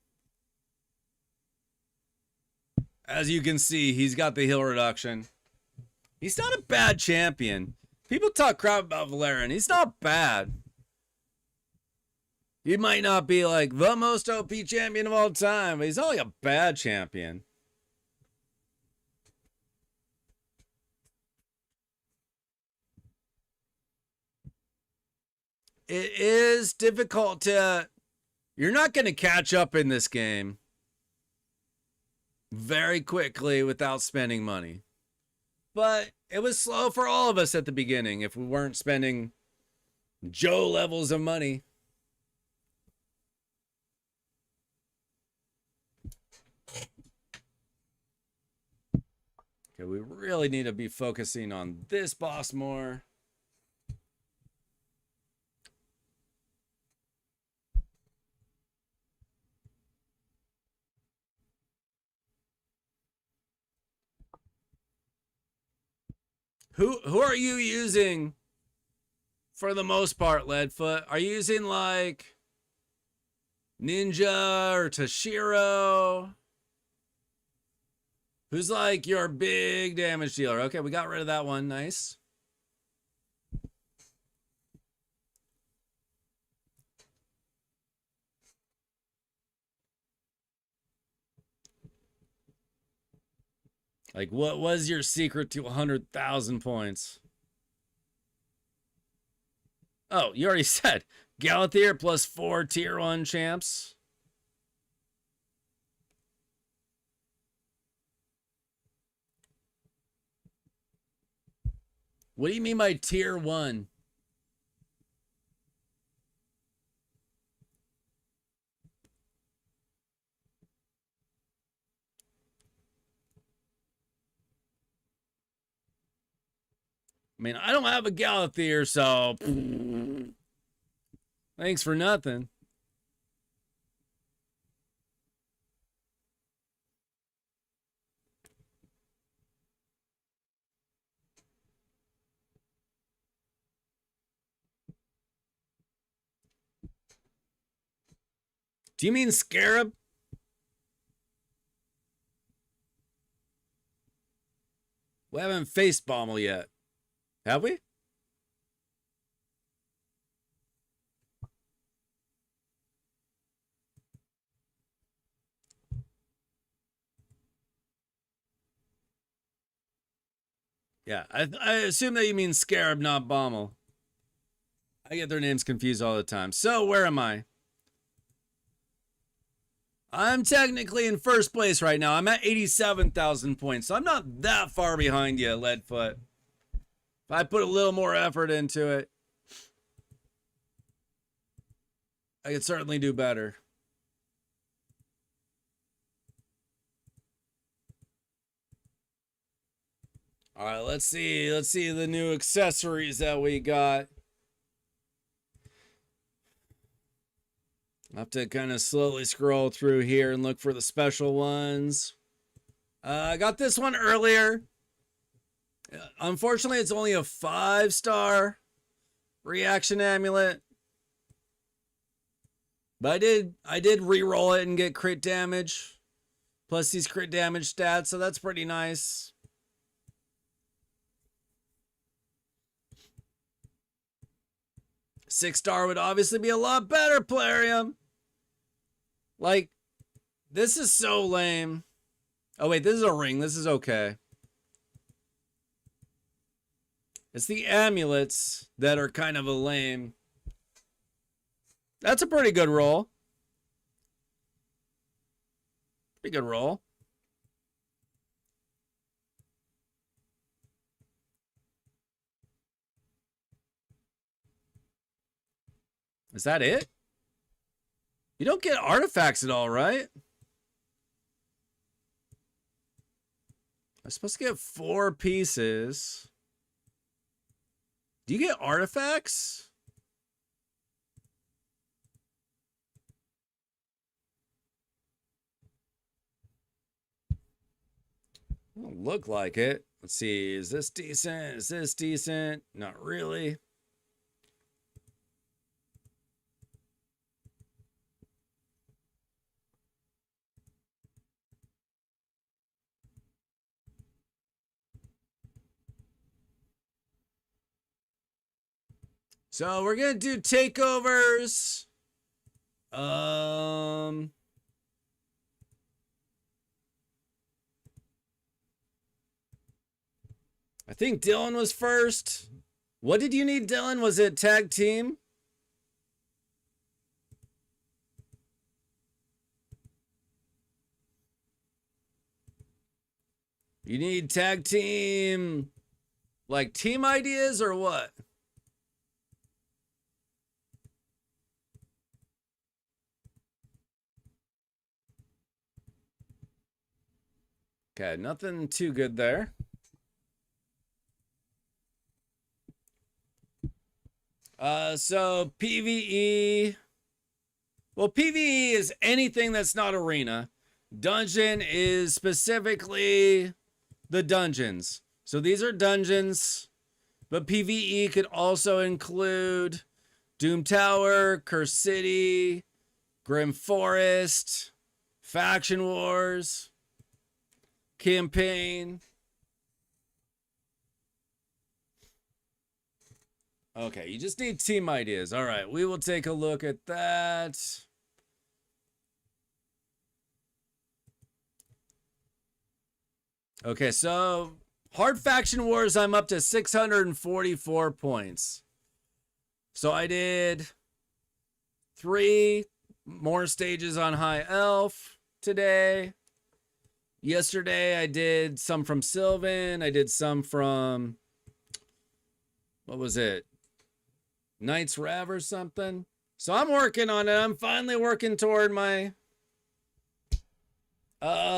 As you can see, he's got the heal reduction. He's not a bad champion. People talk crap about Plarium. He's not bad. He might not be like the most OP champion of all time, but he's not like a bad champion. It is difficult to... You're not going to catch up in this game very quickly without spending money. But it was slow for all of us at the beginning if we weren't spending Joe levels of money. Okay, we really need to be focusing on this boss more. Who are you using for the most part, Leadfoot? Are you using like Ninja or Toshiro? Who's like your big damage dealer? Okay, we got rid of that one. Nice. Like, what was your secret to 100,000 points? Oh, you already said. Galathier plus 4 tier 1 champs. What do you mean by tier 1? I mean, I don't have a Galathier, so thanks for nothing. Do you mean Scarab? We haven't faced Bommel yet. Have we? Yeah, I assume that you mean Scarab, not Bommel. I get their names confused all the time. So, where am I? I'm technically in first place right now. I'm at 87,000 points, so I'm not that far behind you, Leadfoot. If I put a little more effort into it, I could certainly do better. All right, let's see the new accessories that we got. I'll have to kind of slowly scroll through here and look for the special ones. I got this one earlier. Unfortunately, it's only a 5-star reaction amulet. But I did re-roll it and get crit damage. Plus these crit damage stats, so that's pretty nice. Six-star would obviously be a lot better, Plarium. Like, this is so lame. Oh, wait, this is a ring. This is okay. It's the amulets that are kind of a lame. That's a pretty good roll. Pretty good roll. Is that it? You don't get artifacts at all, right? I'm supposed to get 4 pieces. Do you get artifacts? Don't look like it. Let's see. Is this decent? Is this decent? Not really. So we're gonna do takeovers. I think Dylan was first. What did you need, Dylan? Was it tag team? You need tag team, like team ideas or what? Okay, nothing too good there. So PvE. Well, PvE is anything that's not arena. Dungeon is specifically the dungeons. So these are dungeons, but PvE could also include Doom Tower, Curse City, Grim Forest, Faction Wars, Campaign. Okay, you just need team ideas. All right, we will take a look at that. Okay, so Hard Faction Wars, I'm up to 644 points. So I did 3 more stages on High Elf today. Yesterday I did some from Sylvan. I did some from, what was it? Knight's Rev or something. So I'm working on it. I'm finally working toward my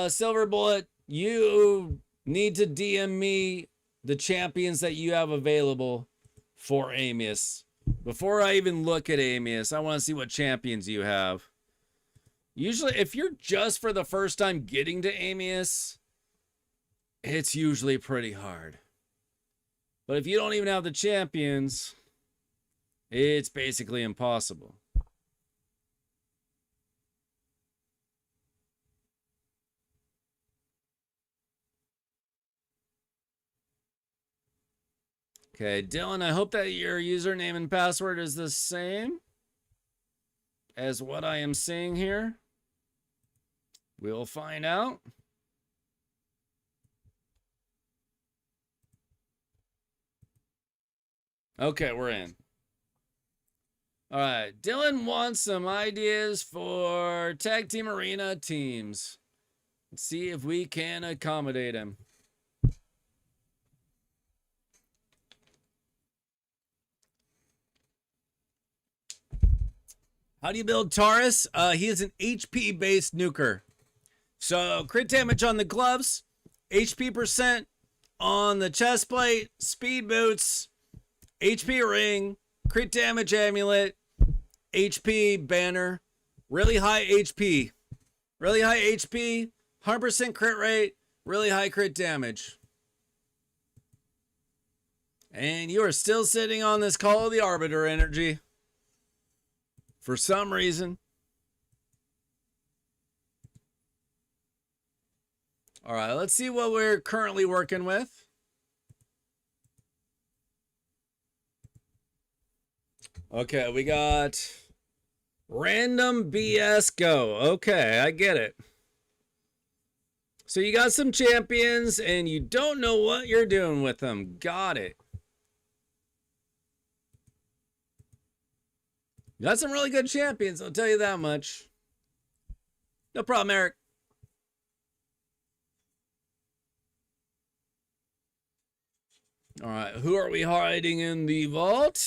Silver Bullet. You need to DM me the champions that you have available for Amius. Before I even look at Amius, I want to see what champions you have. Usually, if you're just for the first time getting to Amius, it's usually pretty hard. But if you don't even have the champions, it's basically impossible. Okay, Dylan, I hope that your username and password is the same as what I am seeing here. We'll find out. Okay, we're in. All right, Dylan wants some ideas for tag team arena teams. Let's see if we can accommodate him. How do you build Taurus? He is an HP based nuker. So crit damage on the gloves, HP percent on the chest plate, speed boots, HP ring, crit damage amulet, HP banner, really high HP. Really high HP, 100% crit rate, really high crit damage. And you are still sitting on this Call of the Arbiter energy. For some reason. All right, let's see what we're currently working with. Okay, we got random BS go. Okay, I get it. So you got some champions and you don't know what you're doing with them. Got it. You got some really good champions, I'll tell you that much. No problem, Eric. All right, who are we hiding in the vault?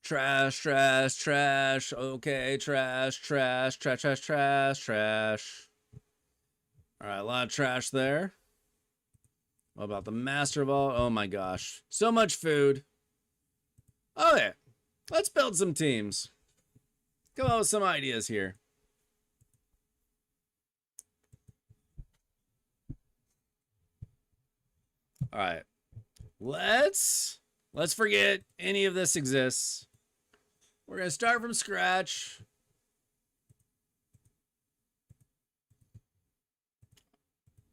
Trash, trash, trash. Okay, trash, trash, trash, trash, trash, trash. All right, a lot of trash there. What about the master vault? Oh my gosh, so much food. Oh yeah, let's build some teams. Come up with some ideas here. All right, let's forget any of this exists. We're gonna start from scratch.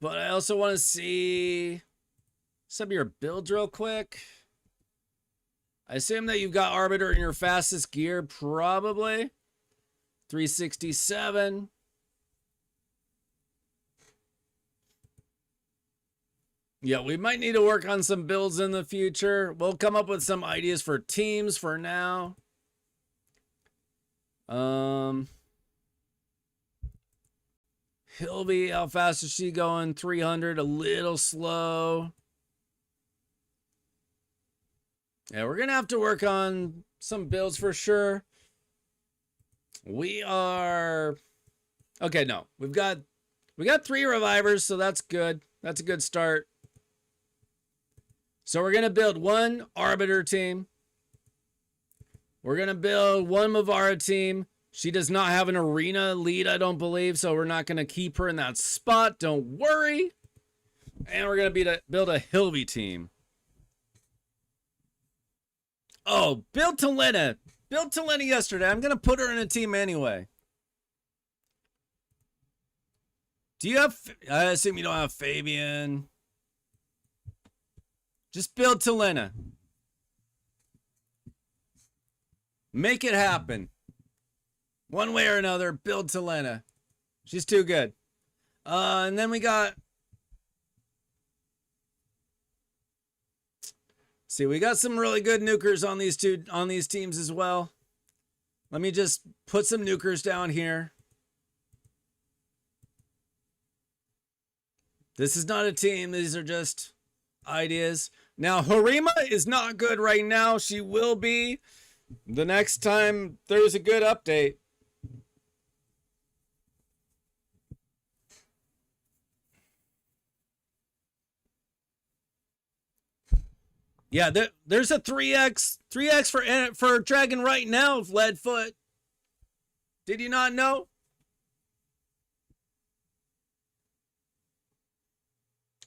But I also want to see some of your builds real quick. I assume that you've got Arbiter in your fastest gear, probably. 367. Yeah, we might need to work on some builds in the future. We'll come up with some ideas for teams for now. Hilby, how fast is she going? 300, a little slow. Yeah, we're gonna have to work on some builds for sure. We are okay. No, we got 3 revivers, so that's good. That's a good start. So we're gonna build 1 Arbiter team. We're gonna build 1 Mavara team. She does not have an arena lead, I don't believe, so we're not gonna keep her in that spot. Don't worry. And we're gonna build a Hilby team. Oh, build Talena. Built Talena yesterday. I'm gonna put her in a team anyway. Do you have? I assume you don't have Fabian. Just build Talena. Make it happen. One way or another, build Talena. She's too good. And then we got. See, we got some really good nukers on these teams as well. Let me just put some nukers down here. This is not a team. These are just ideas. Now, Harima is not good right now. She will be the next time there's a good update. Yeah, there's a 3x for Dragon right now of Leadfoot. Did you not know?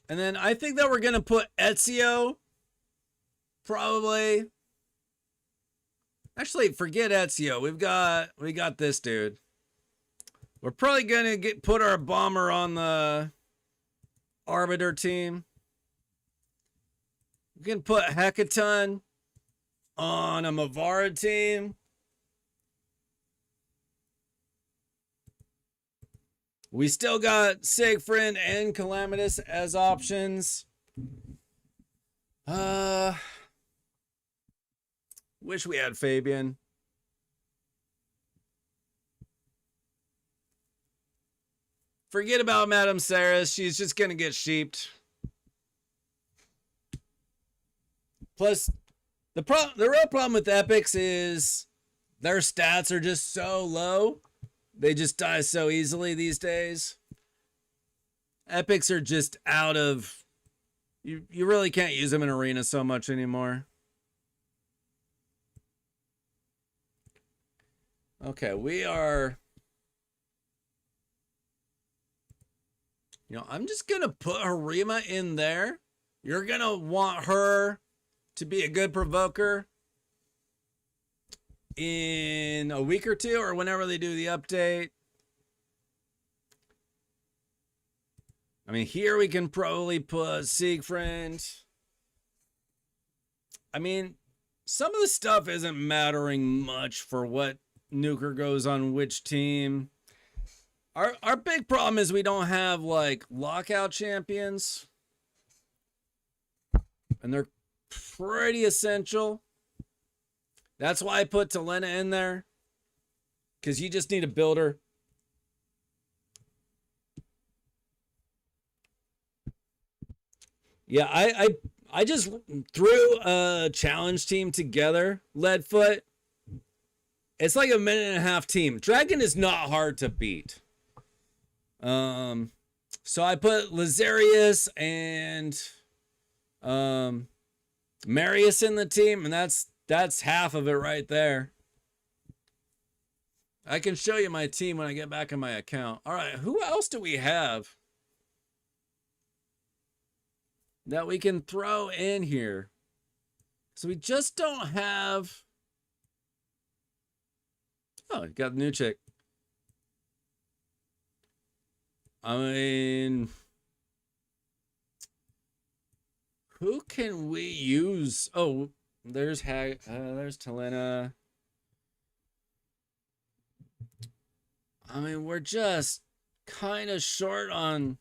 And then I think that we're gonna put Ezio. Probably. Actually, forget Ezio. We got this dude. We're probably gonna put our bomber on the Arbiter team. We can put Hecaton on a Mavara team. We still got Siegfried and Calamitous as options. Wish we had Fabian. Forget about Madame Saris. She's just gonna get sheeped. Plus, the real problem with Epics is their stats are just so low. They just die so easily these days. Epics are just out of... You really can't use them in Arena so much anymore. Okay, we are... I'm just going to put Harima in there. You're going to want her to be a good provoker in a week or two or whenever they do the update. I mean, here we can probably put Siegfried. I mean, some of the stuff isn't mattering much for what nuker goes on which team. Our big problem is we don't have like lockout champions. And they're pretty essential. That's why I put Talena in there. Because you just need a builder. Yeah, I just threw a challenge team together. Leadfoot. It's like a 1.5-minute team. Dragon is not hard to beat. So I put Lazarius and Marius in the team, and that's half of it right there. I can show you my team when I get back on my account. All right, who else do we have that we can throw in here? So we just don't have... Oh, you got the new chick. I mean... Who can we use? Oh, There's there's Talena. I mean, we're just kind of short on.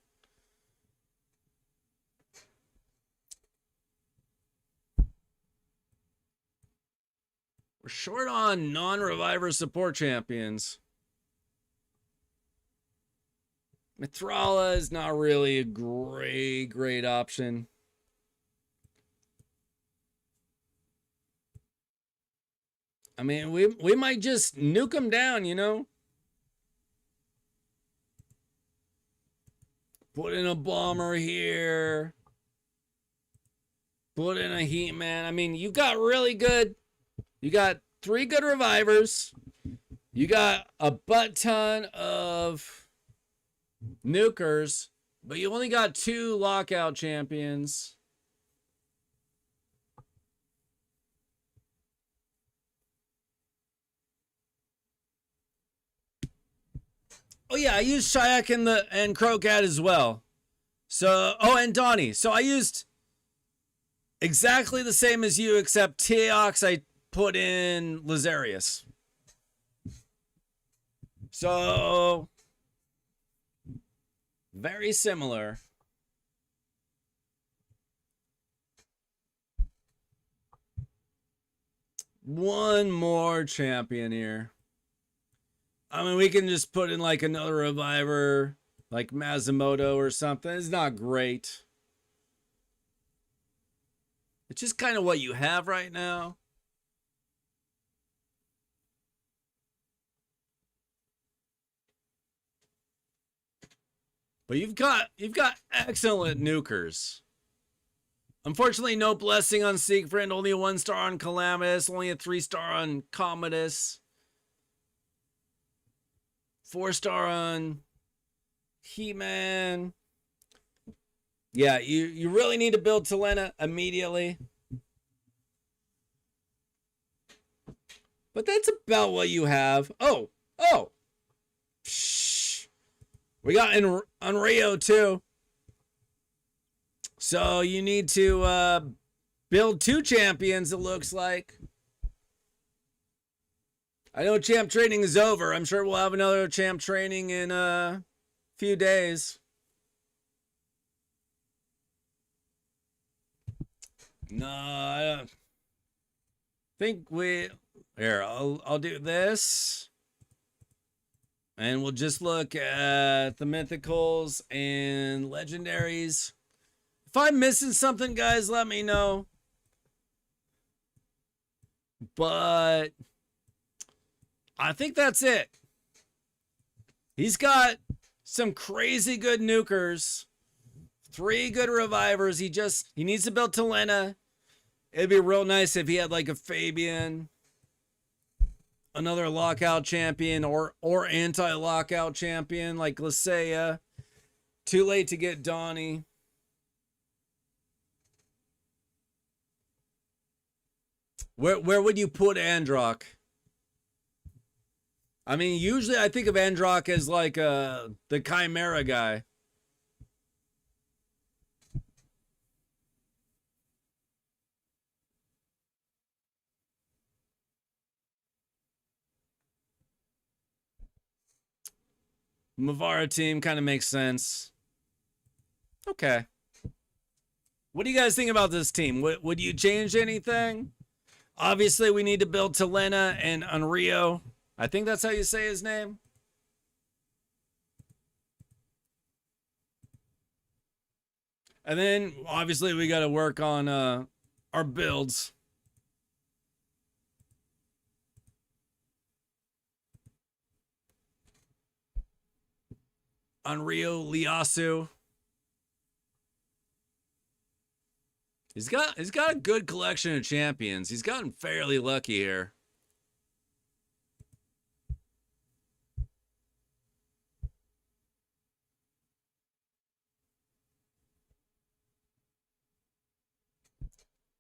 We're short on non-reviver support champions. Mithrala is not really a great option. I mean, we might just nuke them down, you know? Put in a bomber here. Put in a heat man. I mean, you got really good. You got 3 good revivers. You got a butt ton of nukers, but you only got 2 lockout champions. Oh yeah, I used Shayak and Crocat as well. So and Donnie. So I used exactly the same as you, except Teox I put in Lazarius. So very similar. One more champion here. I mean, we can just put in like another reviver, like Masamoto or something. It's not great. It's just kind of what you have right now. But you've got excellent nukers. Unfortunately, no blessing on Siegfried, only a 1-star on Calamitous, only a 3-star on Commodus, 4-star on He-Man. Yeah, you really need to build Talena immediately. But that's about what you have. Oh. Shh. We got Unrio too. So you need to build 2 champions, it looks like. I know champ training is over. I'm sure we'll have another champ training in a few days. No, I don't think we... Here, I'll do this. And we'll just look at the mythicals and legendaries. If I'm missing something, guys, let me know. But I think that's it. He's got some crazy good nukers. 3 good revivers. He needs to build Talena. It'd be real nice if he had like a Fabian, another lockout champion, or anti-lockout champion like Lysaea. Too late to get Donnie. Where would you put Androck? I mean, usually I think of Androck as like the Chimera guy. Mavara team kind of makes sense. Okay. What do you guys think about this team? Would you change anything? Obviously, we need to build Talena and Unrio. I think that's how you say his name. And then, obviously, we got to work on our builds. Unrio Liasu. He's got a good collection of champions. He's gotten fairly lucky here.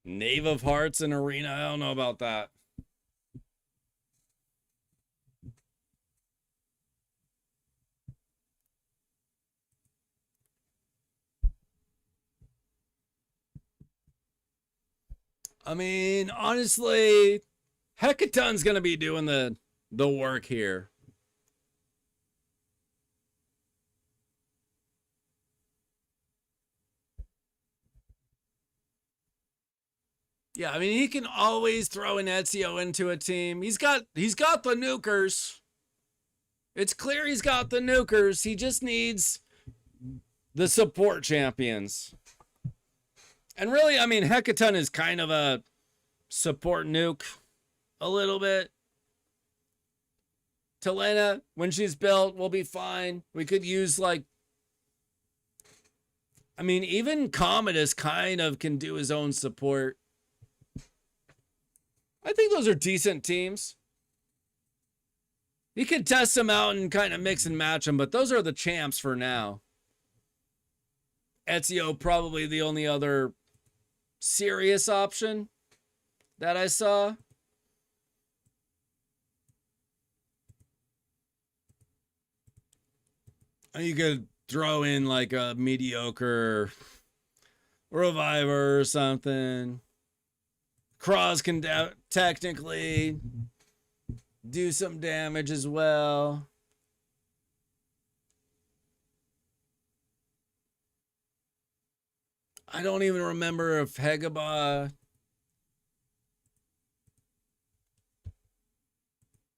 Knave of Hearts and Arena. I don't know about that. I mean, honestly, Hecaton's gonna be doing the work here. Yeah, I mean, he can always throw an Ezio into a team. He's got the nukers. It's clear he's got the nukers. He just needs the support champions. And really, I mean, Hecaton is kind of a support nuke a little bit. Talena, when she's built, will be fine. We could use like, I mean, even Commodus kind of can do his own support. I think those are decent teams. You could test them out and kind of mix and match them, but those are the champs for now. Ezio probably the only other serious option that I saw. You could throw in like a mediocre reviver or something. Cross can technically do some damage as well. I don't even remember if Hegaba.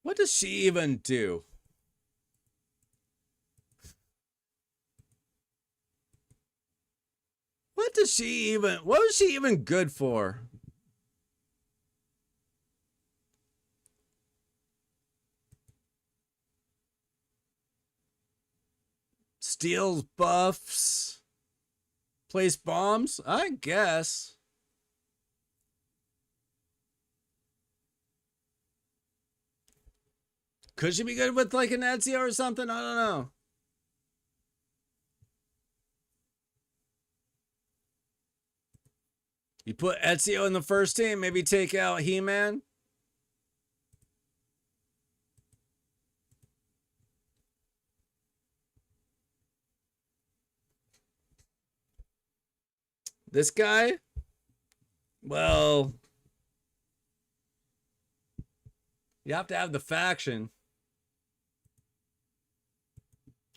What does she even do? What was she even good for? Steals buffs. Place bombs? I guess. Could she be good with like an Ezio or something? I don't know. You put Ezio in the first team, maybe take out He-Man. This guy? Well, you have to have the faction.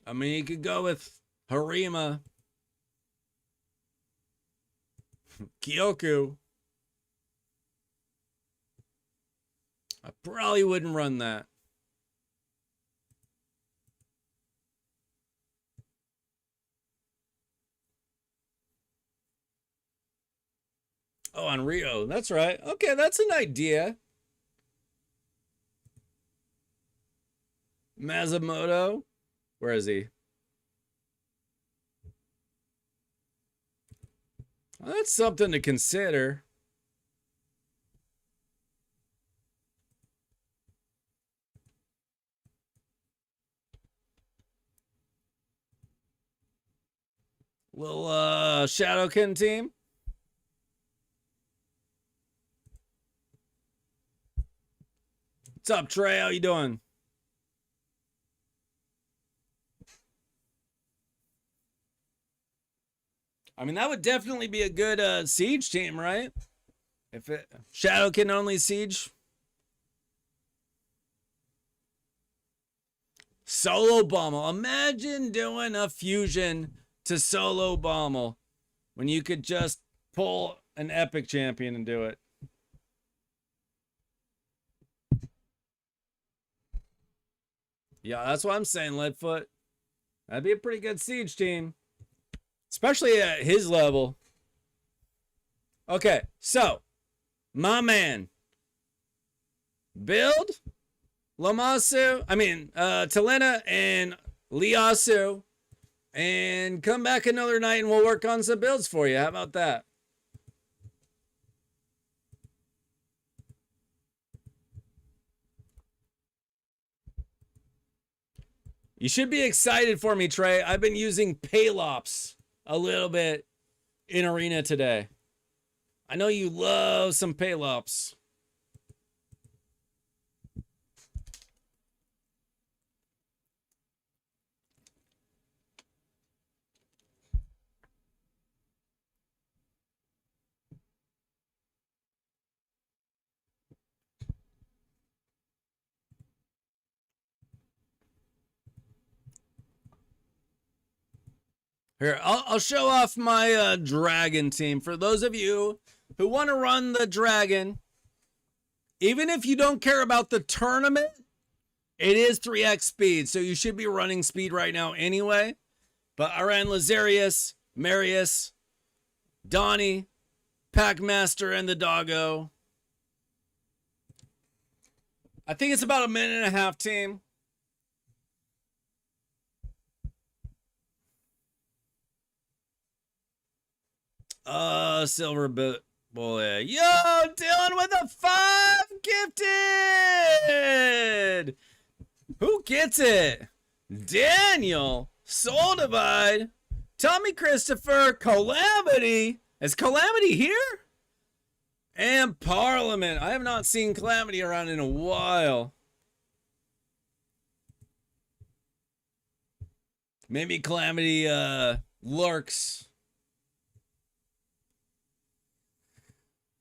I mean, you could go with Harima. Kyoku. I probably wouldn't run that. Oh, on Rio. That's right. Okay, that's an idea. Masamoto. Where is he? Well, that's something to consider. Little Shadowkin team. What's up, Trey? How you doing? I mean, that would definitely be a good siege team, right? If it Shadowkin only siege. Solo Bommel. Imagine doing a fusion to Solo Bommel when you could just pull an epic champion and do it. Yeah, that's what I'm saying, Leadfoot. That'd be a pretty good siege team, especially at his level. Okay, so my man, build Talena and Liasu, and come back another night and we'll work on some builds for you. How about that? You should be excited for me, Trey. I've been using Palops a little bit in Arena today. I know you love some Palops. Here, I'll show off my dragon team. For those of you who want to run the dragon, even if you don't care about the tournament, it is 3x speed, so you should be running speed right now anyway. But I ran Lazarius, Marius, Donnie, Packmaster, and the Doggo. I think it's about a minute and a half team. Silver boy. Yo, Dylan with a 5 gifted. Who gets it? Daniel, Soul Divide, Tommy Christopher, Calamity. Is Calamity here? And Parliament. I have not seen Calamity around in a while. Maybe Calamity lurks.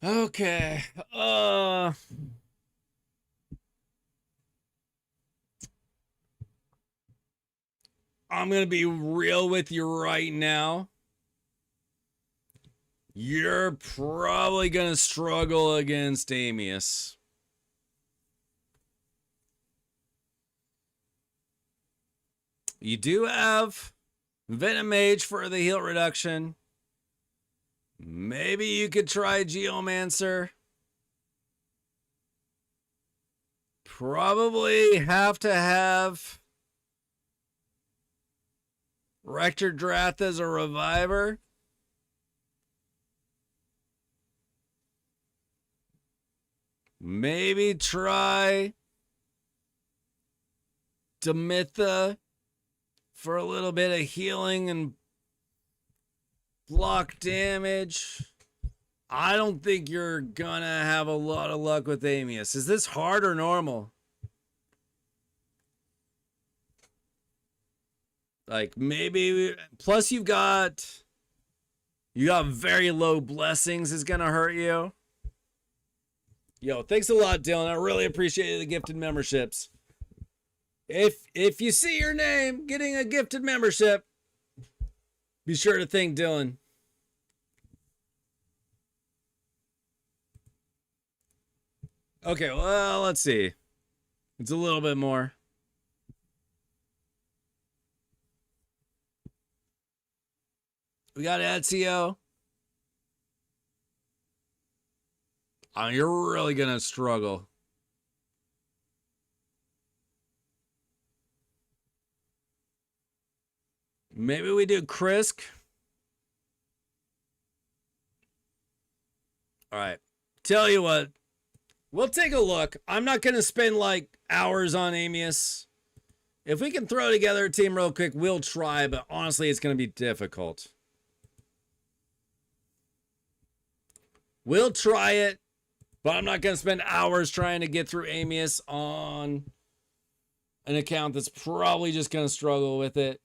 Okay. I'm going to be real with you right now. You're probably going to struggle against Amius. You do have Venom Mage for the heal reduction. Maybe you could try Geomancer. Probably have to have Rector Drath as a reviver. Maybe try Demitha for a little bit of healing and block damage. I don't think you're gonna have a lot of luck with Amius. Is this hard or normal? Like maybe, plus you got very low blessings is gonna hurt you. Yo, thanks a lot, Dylan. I really appreciate the gifted memberships. If you see your name getting a gifted membership, be sure to thank Dylan. Okay, well, let's see. It's a little bit more. We got Ezio. Oh, you're really going to struggle. Maybe we do Krisk. All right. Tell you what. We'll take a look. I'm not going to spend like hours on Amius. If we can throw together a team real quick, we'll try. But honestly, it's going to be difficult. We'll try it. But I'm not going to spend hours trying to get through Amius on an account that's probably just going to struggle with it.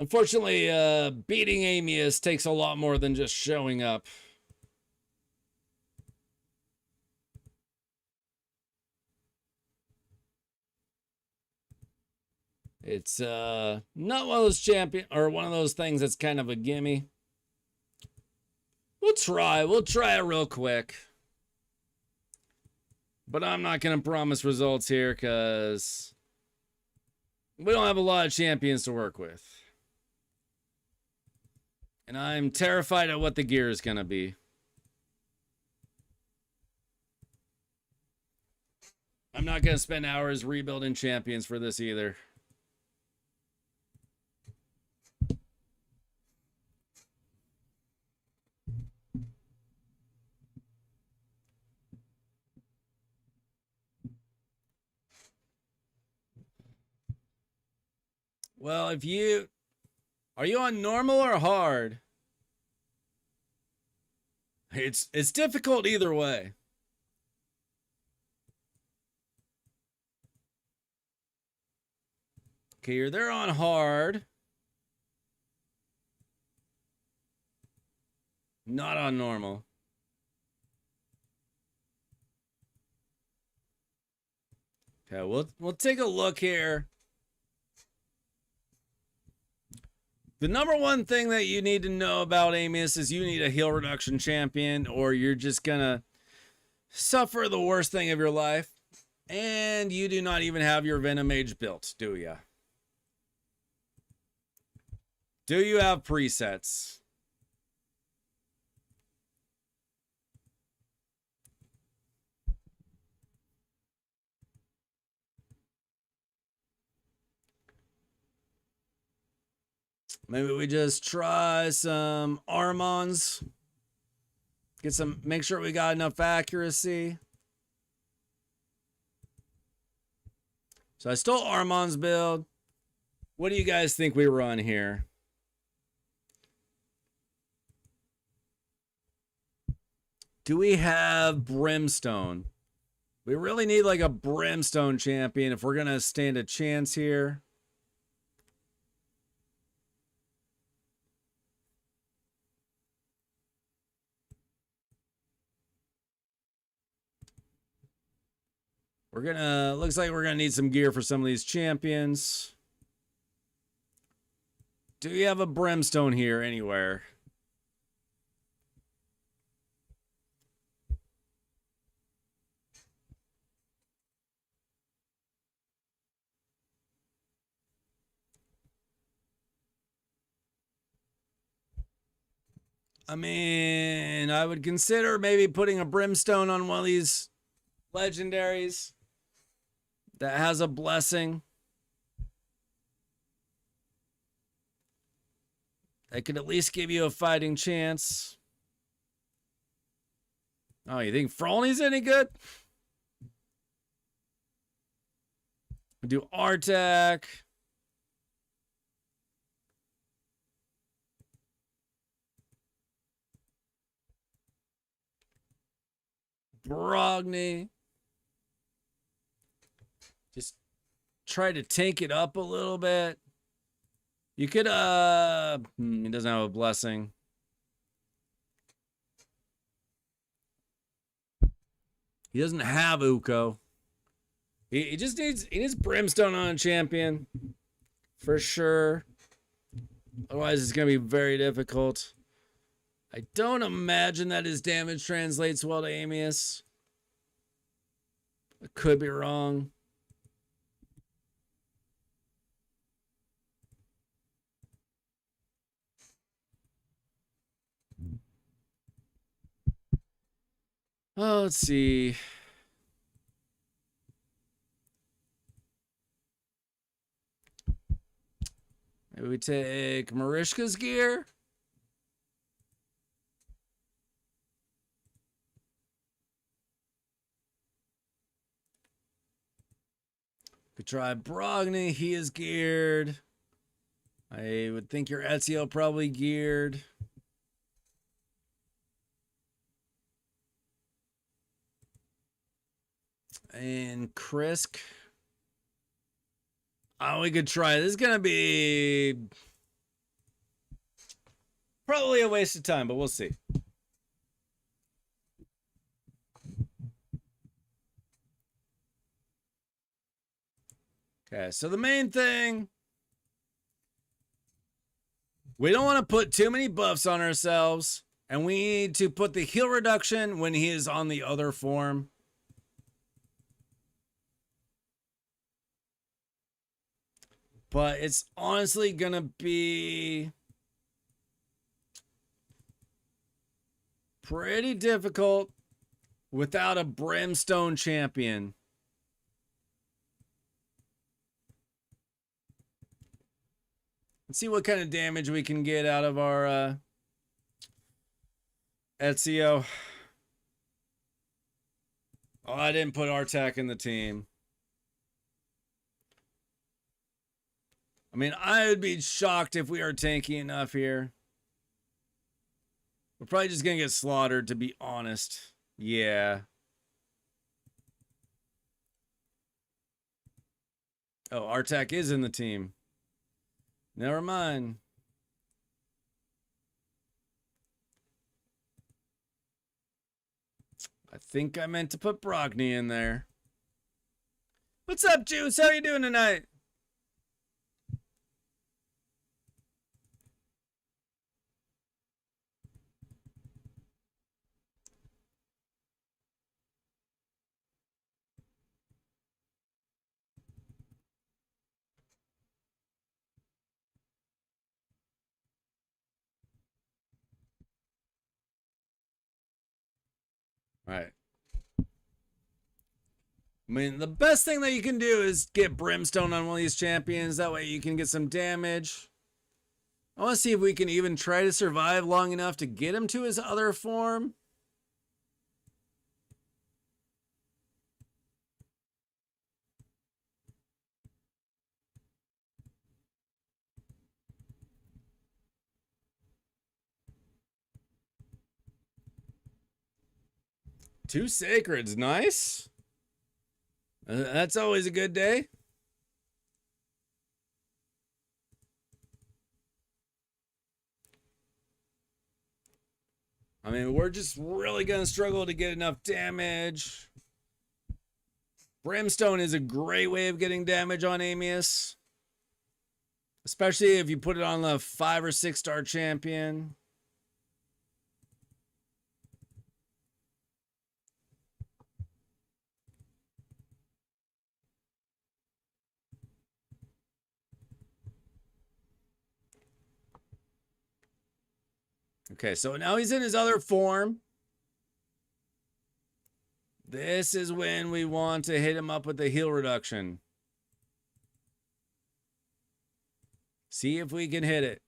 Unfortunately, beating Amius takes a lot more than just showing up. It's not one of those one of those things that's kind of a gimme. We'll try it real quick. But I'm not going to promise results here because we don't have a lot of champions to work with. And I'm terrified of what the gear is going to be. I'm not going to spend hours rebuilding champions for this either. Well, are you on normal or hard? It's difficult either way. Okay, you're there on hard. Not on normal. Okay, we'll take a look here. The number one thing that you need to know about Amius is you need a heal reduction champion, or you're just gonna suffer the worst thing of your life. And you do not even have your Venom Mage built, do ya? Do you have presets? Maybe we just try some Armons. Make sure we got enough accuracy. So I stole Armon's build. What do you guys think we run here? Do we have Brimstone? We really need like a Brimstone champion if we're going to stand a chance here. Looks like we're gonna need some gear for some of these champions. Do you have a Brimstone here anywhere? I mean, I would consider maybe putting a Brimstone on one of these legendaries that has a blessing. That could at least give you a fighting chance. Oh, you think Frolny's any good? We do Artak. Brogny. Just try to tank it up a little bit. You could, he doesn't have a blessing. He doesn't have Uko. He needs Brimstone on a champion. For sure. Otherwise, it's going to be very difficult. I don't imagine that his damage translates well to Amius. I could be wrong. Oh, let's see. Maybe we take Marishka's gear. Could try Brogny. He is geared. I would think your Ezio probably geared. And Krisk. Oh, we could try. This is going to be probably a waste of time, but we'll see. Okay, so the main thing, we don't want to put too many buffs on ourselves, and we need to put the heal reduction when he is on the other form. But it's honestly going to be pretty difficult without a Brimstone champion. Let's see what kind of damage we can get out of our Ezio. Oh, I didn't put Artak in the team. I mean, I would be shocked if we are tanky enough here. We're probably just going to get slaughtered, to be honest. Yeah. Oh, Artak is in the team. Never mind. I think I meant to put Brockney in there. What's up, Juice? How you doing tonight? All right. I mean, the best thing that you can do is get Brimstone on one of these champions. That way you can get some damage. I want to see if we can even try to survive long enough to get him to his other form. Two Sacreds, nice. That's always a good day. I mean, we're just really going to struggle to get enough damage. Brimstone is a great way of getting damage on Amius. Especially if you put it on the 5 or 6 star champion. Okay, so now he's in his other form. This is when we want to hit him up with the heal reduction. See if we can hit it.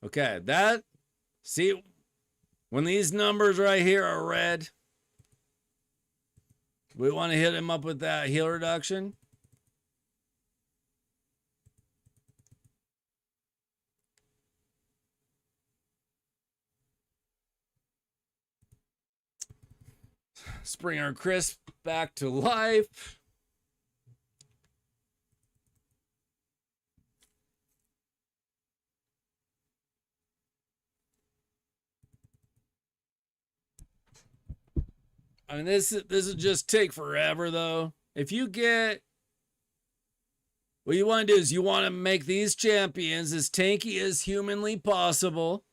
Okay, see, when these numbers right here are red, we want to hit him up with that heal reduction. Springer Crisp back to life. I mean, this will just take forever, though. If you get... What you want to do is you want to make these champions as tanky as humanly possible.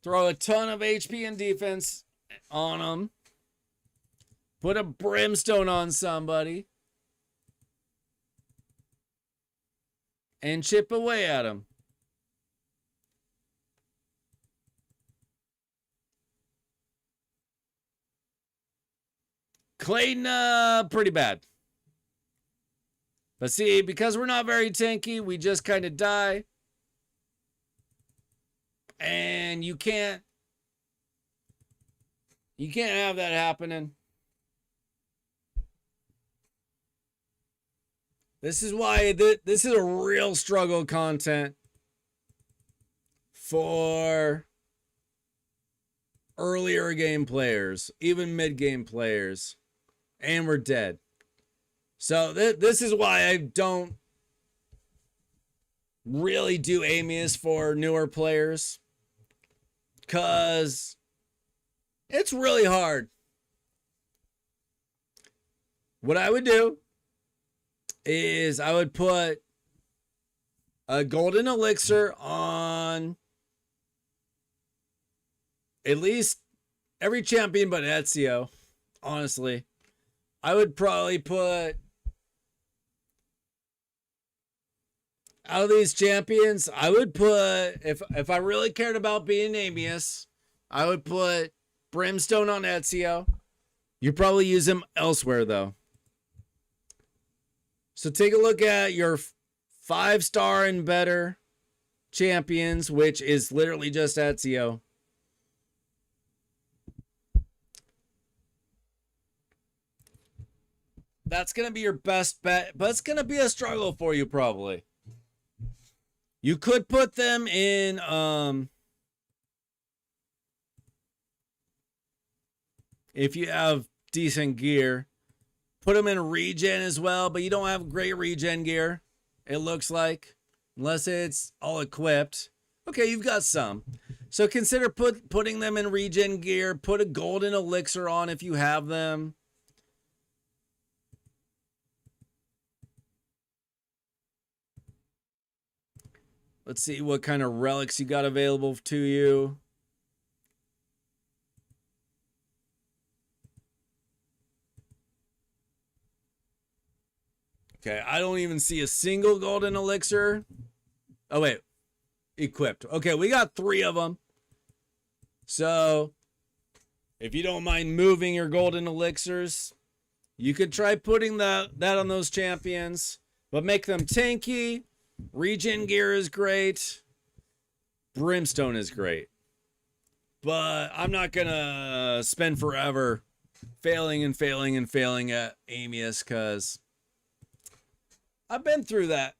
Throw a ton of HP and defense on them. Put a Brimstone on somebody. And chip away at them. Clayton, pretty bad. But see, because we're not very tanky, we just kind of die. And you can't have that happening. This is why this is a real struggle content for earlier game players, even mid-game players. And we're dead. So this is why I don't really do Amius for newer players. Because it's really hard. What I would do is I would put a golden elixir on at least every champion but Ezio, honestly. I would probably put, out of these champions, I would put, if I really cared about being Amius, I would put Brimstone on Ezio. You probably use him elsewhere, though. So take a look at your 5-star and better champions, which is literally just Ezio. That's going to be your best bet, but it's going to be a struggle for you probably. You could put them in if you have decent gear. Put them in regen as well, but you don't have great regen gear, it looks like, unless it's all equipped. Okay, you've got some. So consider putting them in regen gear. Put a golden elixir on if you have them. Let's see what kind of relics you got available to you. Okay, I don't even see a single golden elixir. Oh, wait. Equipped. Okay, we got 3 of them. So, if you don't mind moving your golden elixirs, you could try putting that on those champions. But make them tanky. Regen gear is great. Brimstone is great. But I'm not going to spend forever failing at Amius because I've been through that.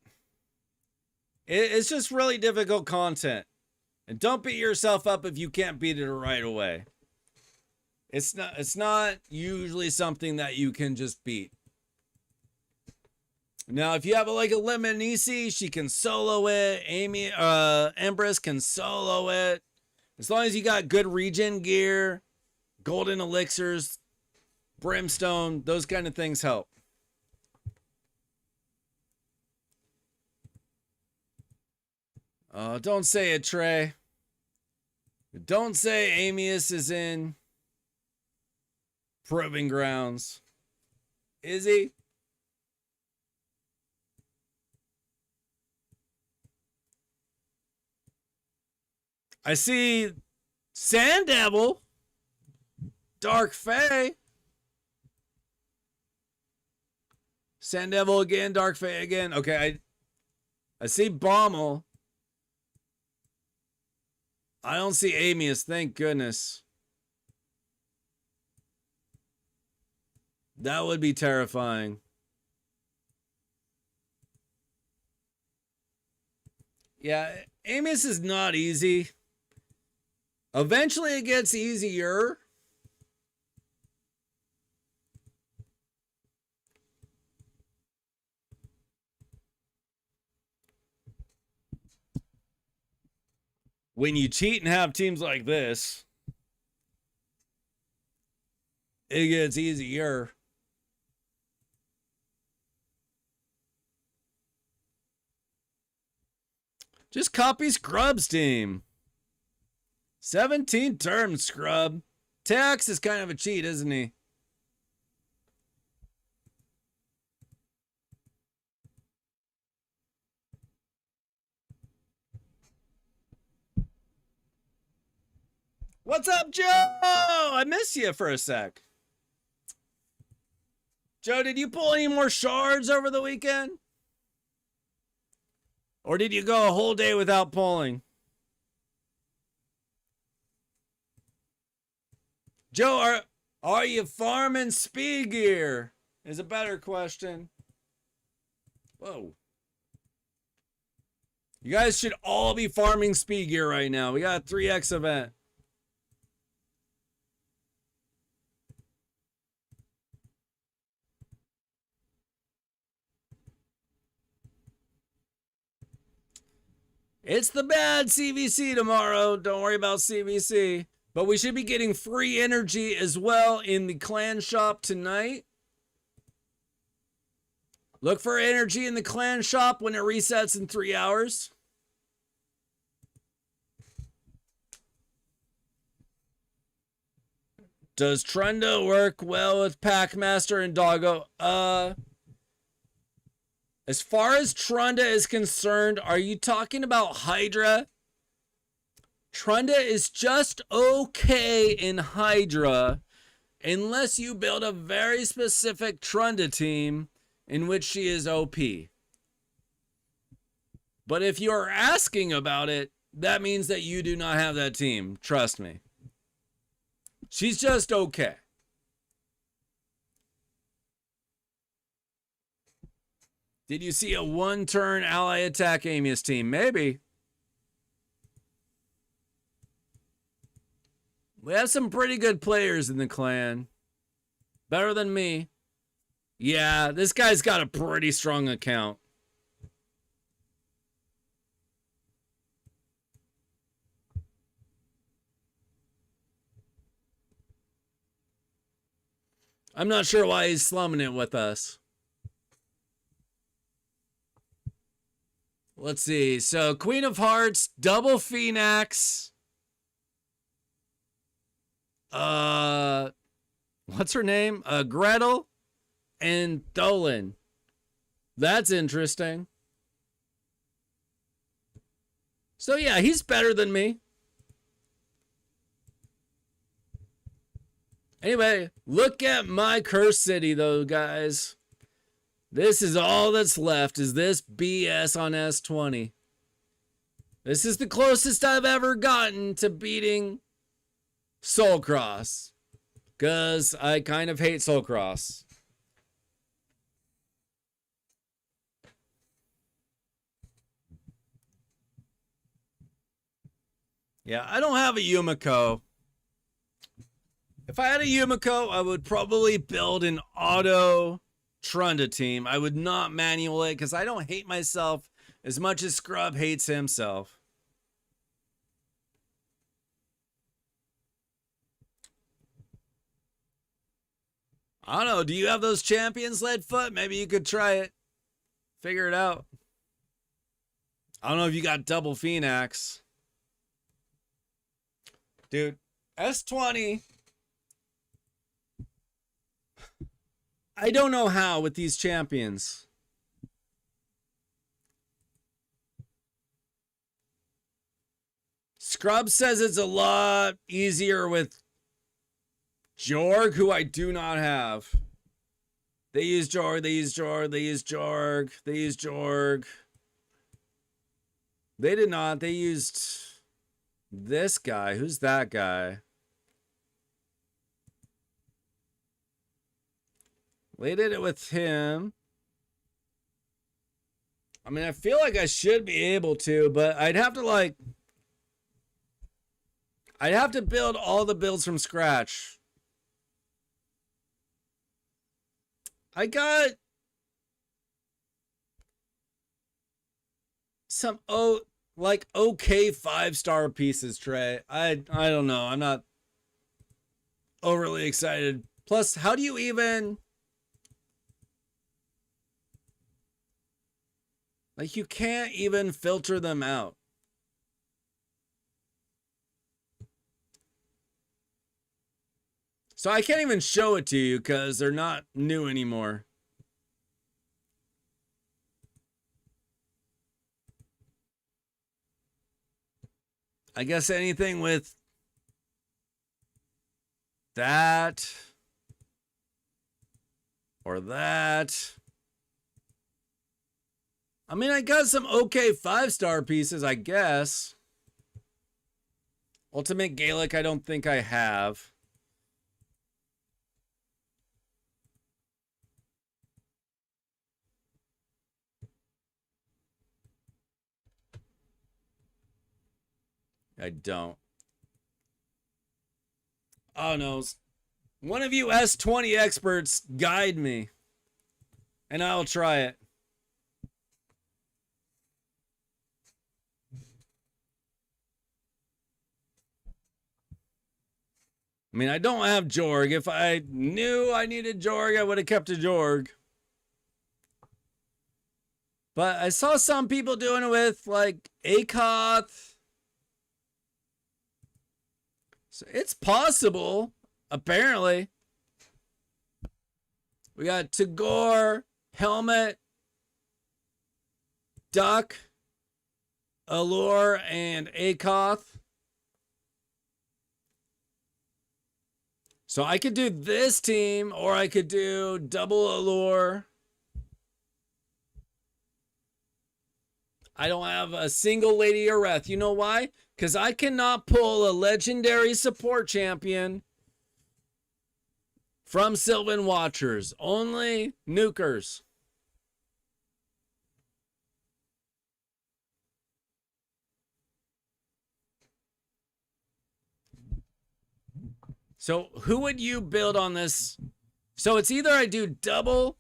It's just really difficult content. And don't beat yourself up if you can't beat it right away. It's not usually something that you can just beat. Now, if you have like a Lemon Nisi, she can solo it. Empress can solo it. As long as you got good regen gear, golden elixirs, brimstone, those kind of things help. Don't say it, Trey. Don't say Amius is in Proving Grounds. Is he? I see Sand Devil, Dark Fae. Sand Devil again, Dark Fae again. Okay, I see Bommel. I don't see Amius, thank goodness. That would be terrifying. Yeah, Amius is not easy. Eventually it gets easier. When you cheat and have teams like this, it gets easier. Just copy Scrub's team. 17 turns, Scrub. Tax is kind of a cheat, isn't he? What's up, Joe? I miss you for a sec. Joe, did you pull any more shards over the weekend? Or did you go a whole day without pulling? Joe, are you farming speed gear? Is a better question. Whoa. You guys should all be farming speed gear right now. We got a 3x event. It's the bad CVC tomorrow. Don't worry about CVC. But we should be getting free energy as well in the clan shop tonight. Look for energy in the clan shop when it resets in 3 hours. Does Trunda work well with Packmaster and Doggo? As far as Trunda is concerned, are you talking about Hydra? Trunda is just okay in Hydra unless you build a very specific Trunda team in which she is OP. But if you're asking about it, that means that you do not have that team. Trust me. She's just okay. Did you see a one-turn ally attack Amius team? Maybe. We have some pretty good players in the clan. Better than me. Yeah, this guy's got a pretty strong account. I'm not sure why he's slumming it with us. Let's see. So Queen of Hearts, double Phoenix. What's her name? Gretel and Dolan. That's interesting. So yeah, he's better than me. Anyway, look at my cursed city though, guys. This is all that's left, is this BS on S20. This is the closest I've ever gotten to beating Soul Cross. Because I kind of hate Soul Cross. Yeah, I don't have a Yumiko. If I had a Yumiko, I would probably build an auto Trunda team. I would not manual it because I don't hate myself as much as Scrub hates himself. I don't know. Do you have those champions, Leadfoot? Maybe you could try it. Figure it out. I don't know if you got double Phoenix. Dude, S20. I don't know how with these champions. Scrub says it's a lot easier with Jorg, who I do not have. They use Jorg, they use Jorg, they use Jorg, they use Jorg. They did not. They used this guy. Who's that guy? They did it with him. I mean, I feel like I should be able to, but I'd have to I'd have to build all the builds from scratch. I got some okay 5-star pieces, Trey. I don't know. I'm not overly excited. Plus, how do you even you can't even filter them out. So I can't even show it to you because they're not new anymore. I guess anything with that or that. I mean, I got some okay 5-star pieces, I guess. Ultimate Gaelic, I don't think I have. I don't. Oh no. One of you S20 experts guide me. And I'll try it. I mean, I don't have Jorg. If I knew I needed Jorg, I would have kept a Jorg. But I saw some people doing it with, like, Akoth. So it's possible, apparently. We got Tagore, Helmet, Duck, Allure, and Akoth. So I could do this team, or I could do double Allure. I don't have a single Lady Areth. You know why? Because I cannot pull a legendary support champion from Sylvan Watchers. Only nukers. So who would you build on this? So it's either I do double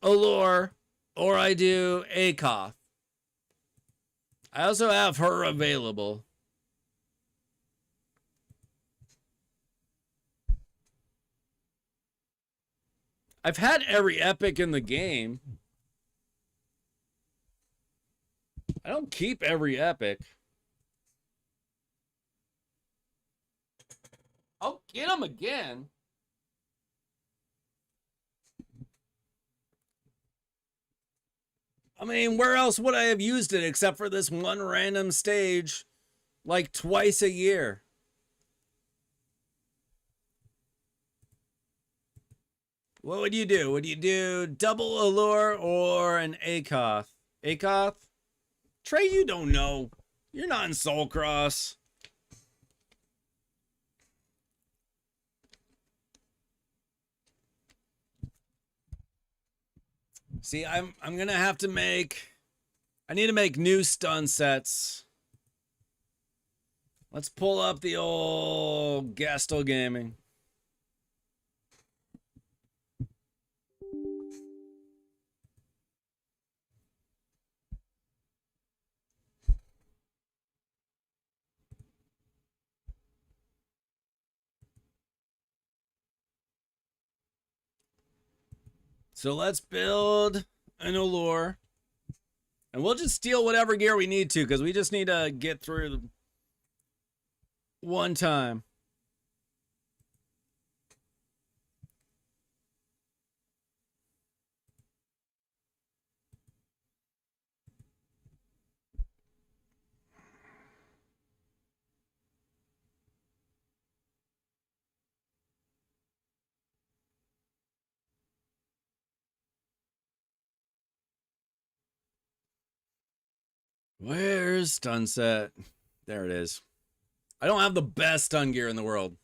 Allure or I do Akoth. I also have her available. I've had every epic in the game. I don't keep every epic. I'll get them again. I mean, where else would I have used it except for this one random stage like twice a year? What would you do? Would you do double allure or an ACOTH? ACOTH? Trey, you don't know. You're not in Soul Cross. See, I'm gonna have to make. I need to make new stun sets. Let's pull up the old Gastel Gaming. So let's build an allure. And we'll just steal whatever gear we need to because we just need to get through one time. Where's stun set? There it is. I don't have the best stun gear in the world.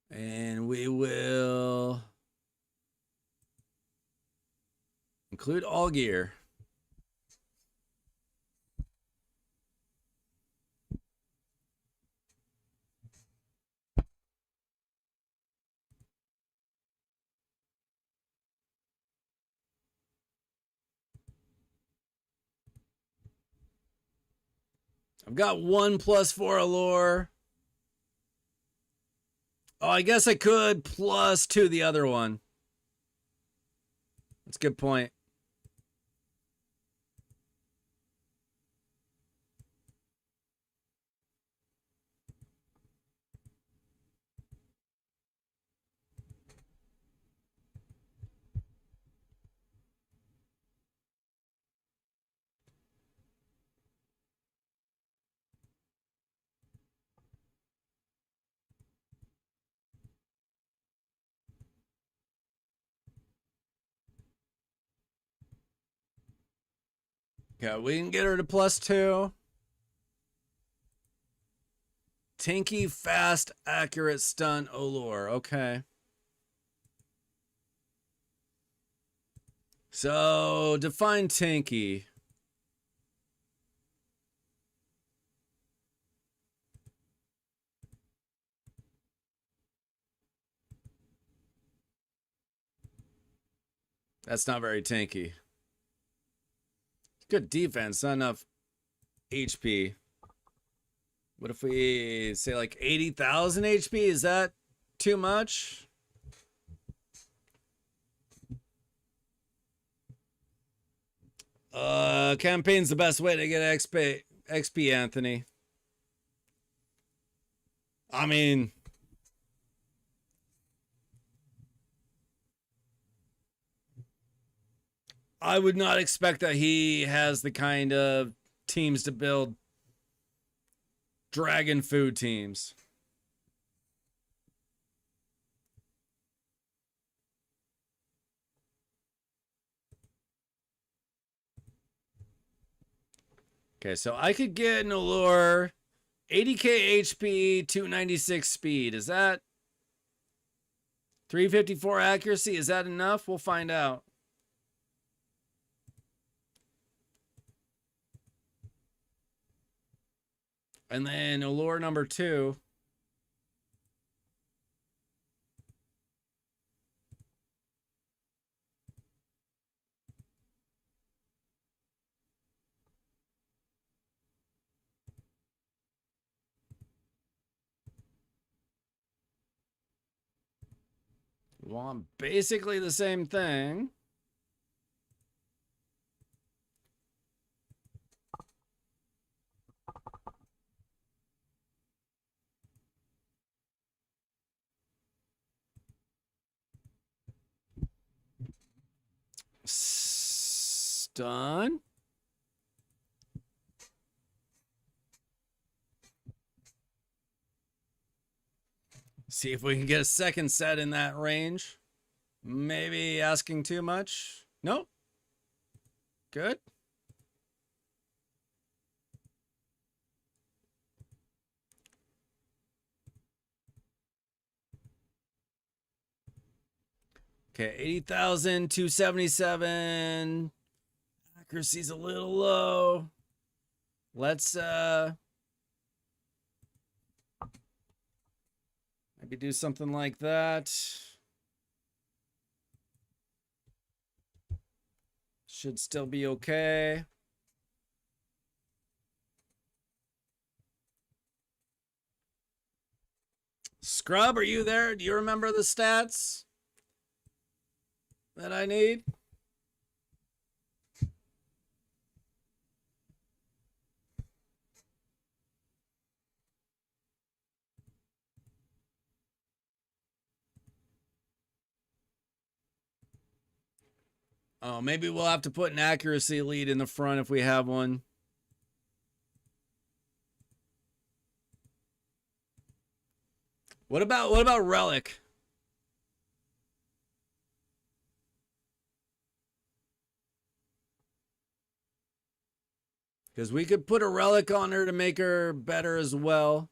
And we will include all gear. I've got 1+4 allure. Oh, I guess I could +2 the other one. That's a good point. Okay, we can get her to +2. Tinky, fast, accurate, stun, allure. Okay. So, define Tinky. That's not very tanky. Good defense, not enough HP. What if we say like 80,000 HP? Is that too much? Campaign's the best way to get XP, Anthony. I mean, I would not expect that he has the kind of teams to build dragon food teams. Okay, so I could get an allure, 80k HP, 296 speed. Is that 354 accuracy? Is that enough? We'll find out. And then allure number 2. Want basically the same thing. Stun. See if we can get a second set in that range. Maybe asking too much. Nope. Good. Okay, 80,000, 277. Accuracy's a little low. Let's maybe do something like that. Should still be okay. Scrub, are you there? Do you remember the stats that I need? Oh, maybe we'll have to put an accuracy lead in the front if we have one. What about Relic? Because we could put a Relic on her to make her better as well.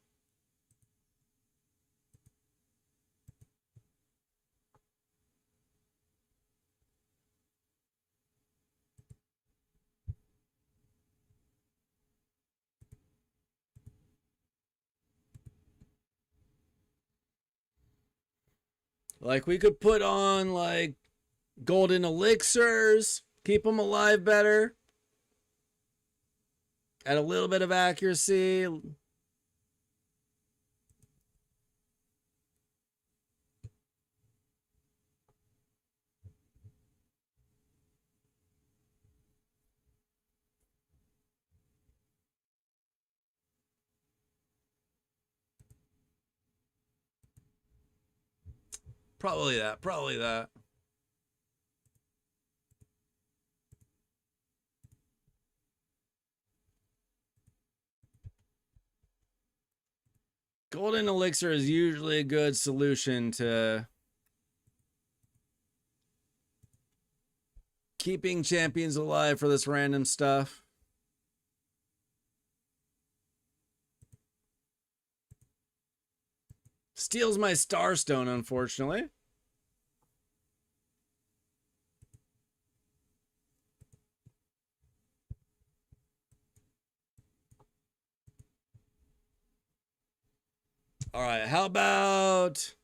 Like we could put on like golden elixirs, keep them alive better. Add a little bit of accuracy. Probably that. Probably that. Golden elixir is usually a good solution to keeping champions alive for this random stuff. Steals my Starstone, unfortunately. All right, how about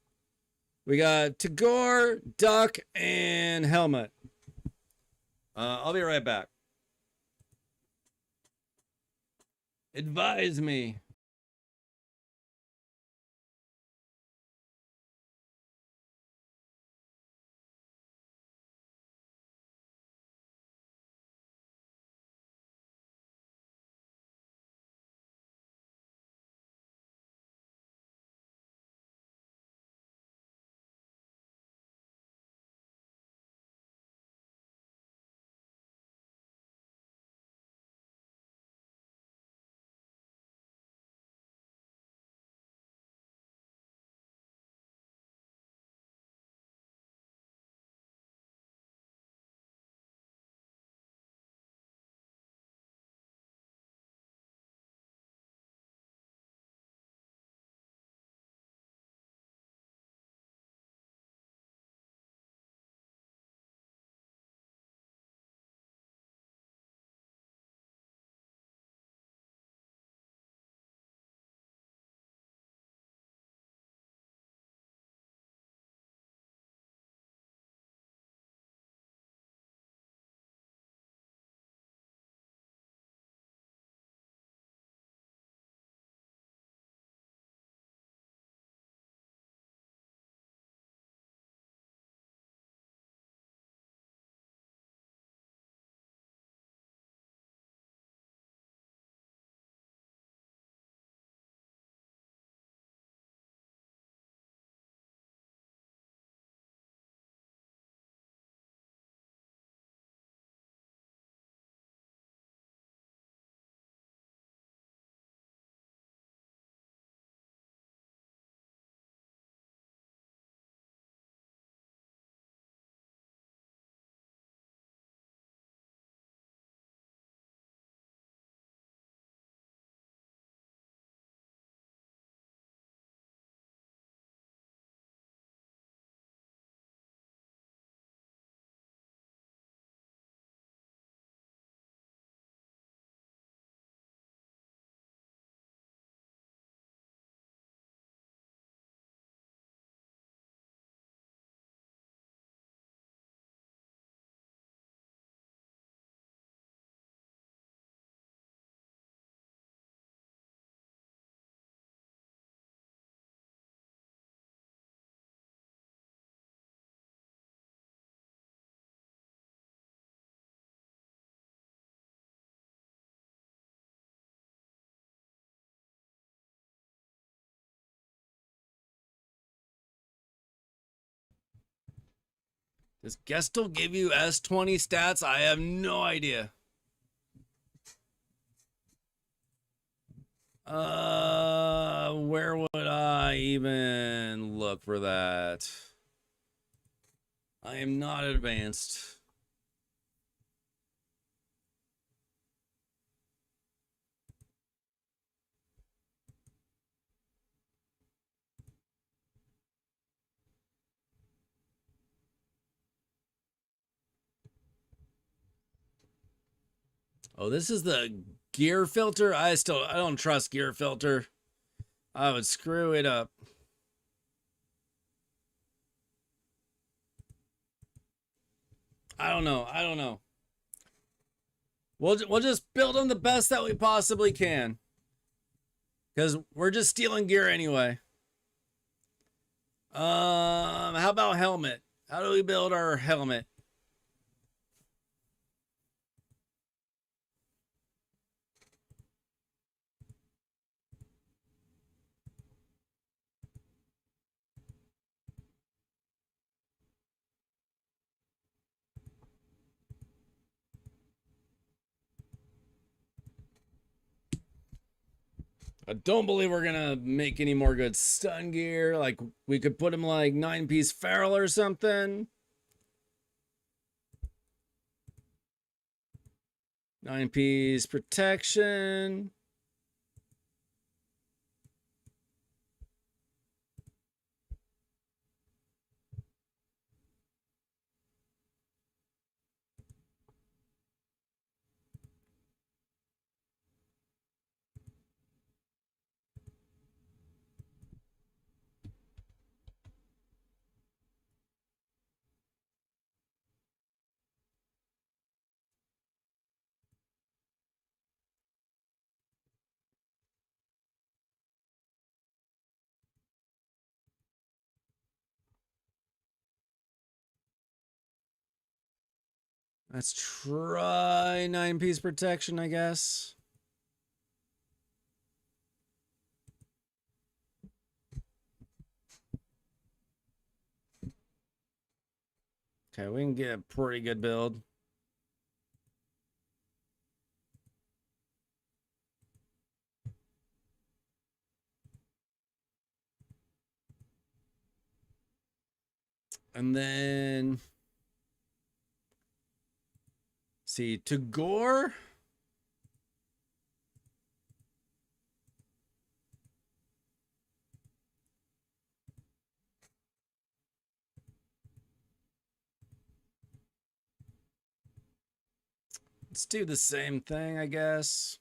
we got Tagore, Duck, and Helmet. I'll be right back. Advise me. Does Gestel give you S20 stats? I have no idea. Where would I even look for that? I am not advanced. Oh, this is the gear filter. I don't trust gear filter. I would screw it up. I don't know. I don't know. We'll just build them the best that we possibly can. Because we're just stealing gear anyway. How about helmet? How do we build our helmet? I don't believe we're gonna make any more good stun gear. Like we could put him like 9-piece feral or something. 9-piece protection. Let's try 9-piece protection, I guess. Okay, we can get a pretty good build. And then see to gore. Let's do the same thing, I guess.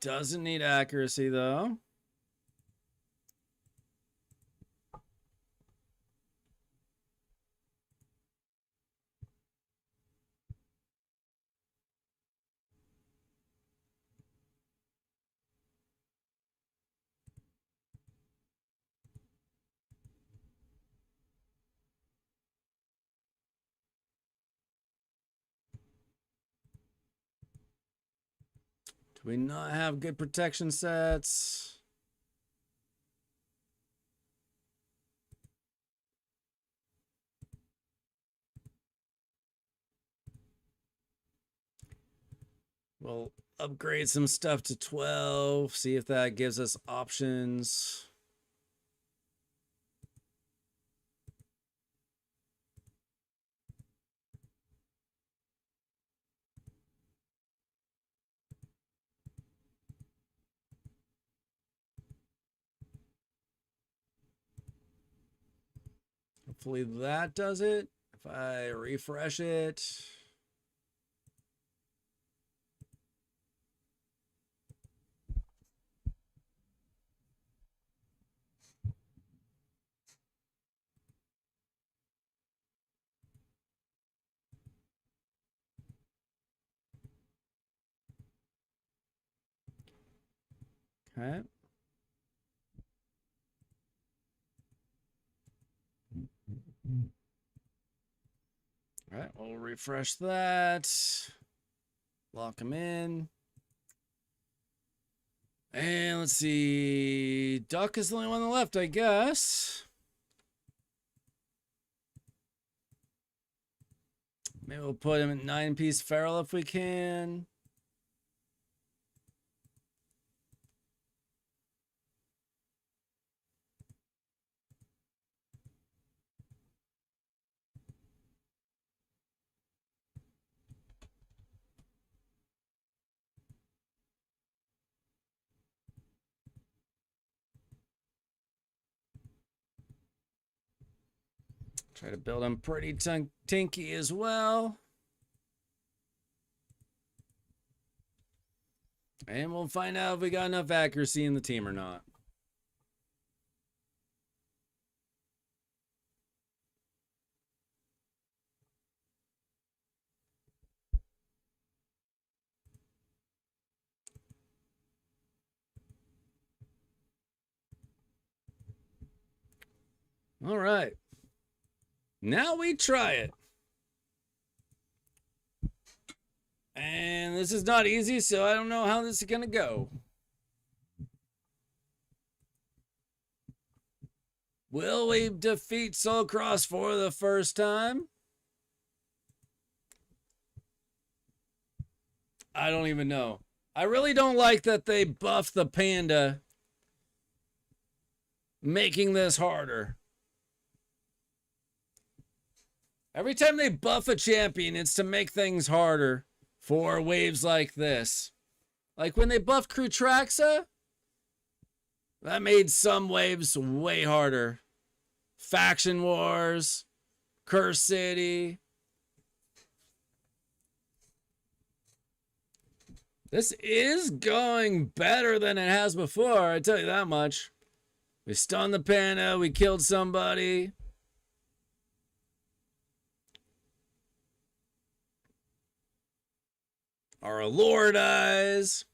Doesn't need accuracy though. Do we not have good protection sets? We'll upgrade some stuff to 12, see if that gives us options. Hopefully that does it. If I refresh it. Okay. All right, we'll refresh that. Lock them in. And let's see. Duck is the only one on the left, I guess. Maybe we'll put him at 9-piece feral if we can. Try to build him pretty tinky as well. And we'll find out if we got enough accuracy in the team or not. All right. Now we try it. And this is not easy, so I don't know how this is going to go. Will we defeat Soulcross for the first time? I don't even know. I really don't like that they buffed the panda, making this harder. Every time they buff a champion, it's to make things harder for waves like this. Like when they buffed Krutraxa, that made some waves way harder. Faction Wars, Curse City. This is going better than it has before, I tell you that much. We stunned the panda, we killed somebody. Our allure dies.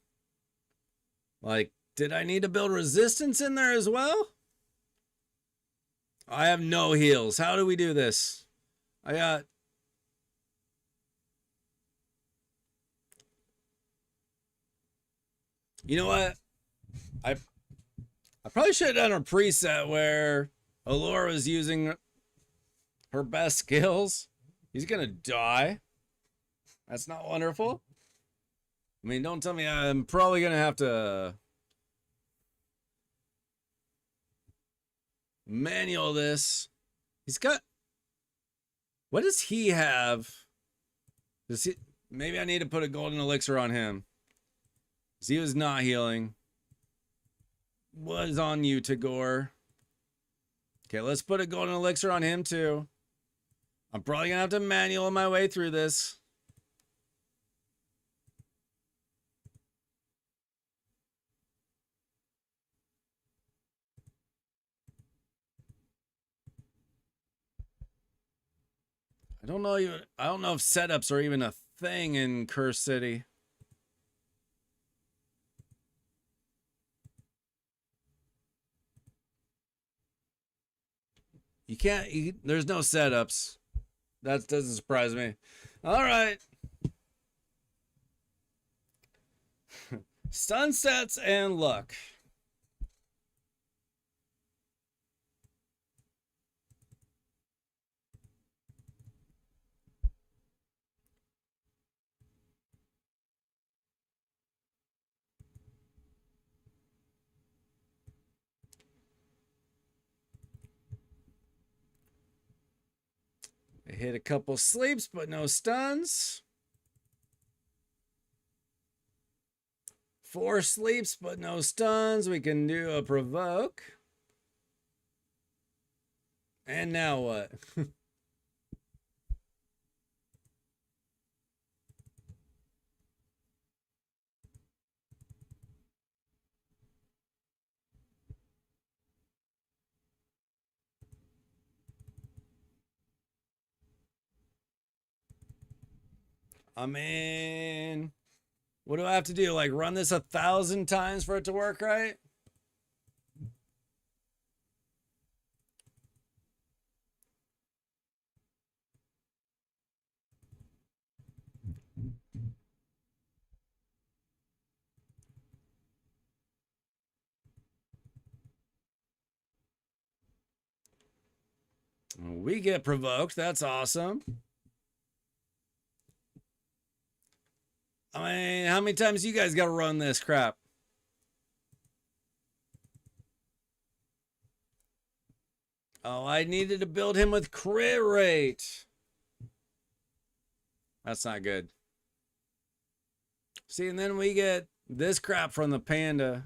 Like, did I need to build resistance in there as well? I have no heals. How do we do this? I got... You know what? I probably should have done a preset where Allure was using her best skills. He's gonna die. That's not wonderful. I mean, don't tell me I'm probably gonna have to manual this. He's got... What does he have? Does he... Maybe I need to put a golden elixir on him. Because he was not healing. What is on you, Tagore? Okay, let's put a golden elixir on him too. I'm probably gonna have to manual my way through this. I don't know if setups are even a thing in Curse City. You can't, there's no setups. That doesn't surprise me. All right. Sunsets and luck. I hit a couple sleeps, but no stuns. 4 sleeps, but no stuns. We can do a provoke. And now what? I mean, what do I have to do? Like run this 1,000 times for it to work right? We get provoked. That's awesome. I mean, how many times you guys got to run this crap? Oh, I needed to build him with crit rate. That's not good. See, and then we get this crap from the panda.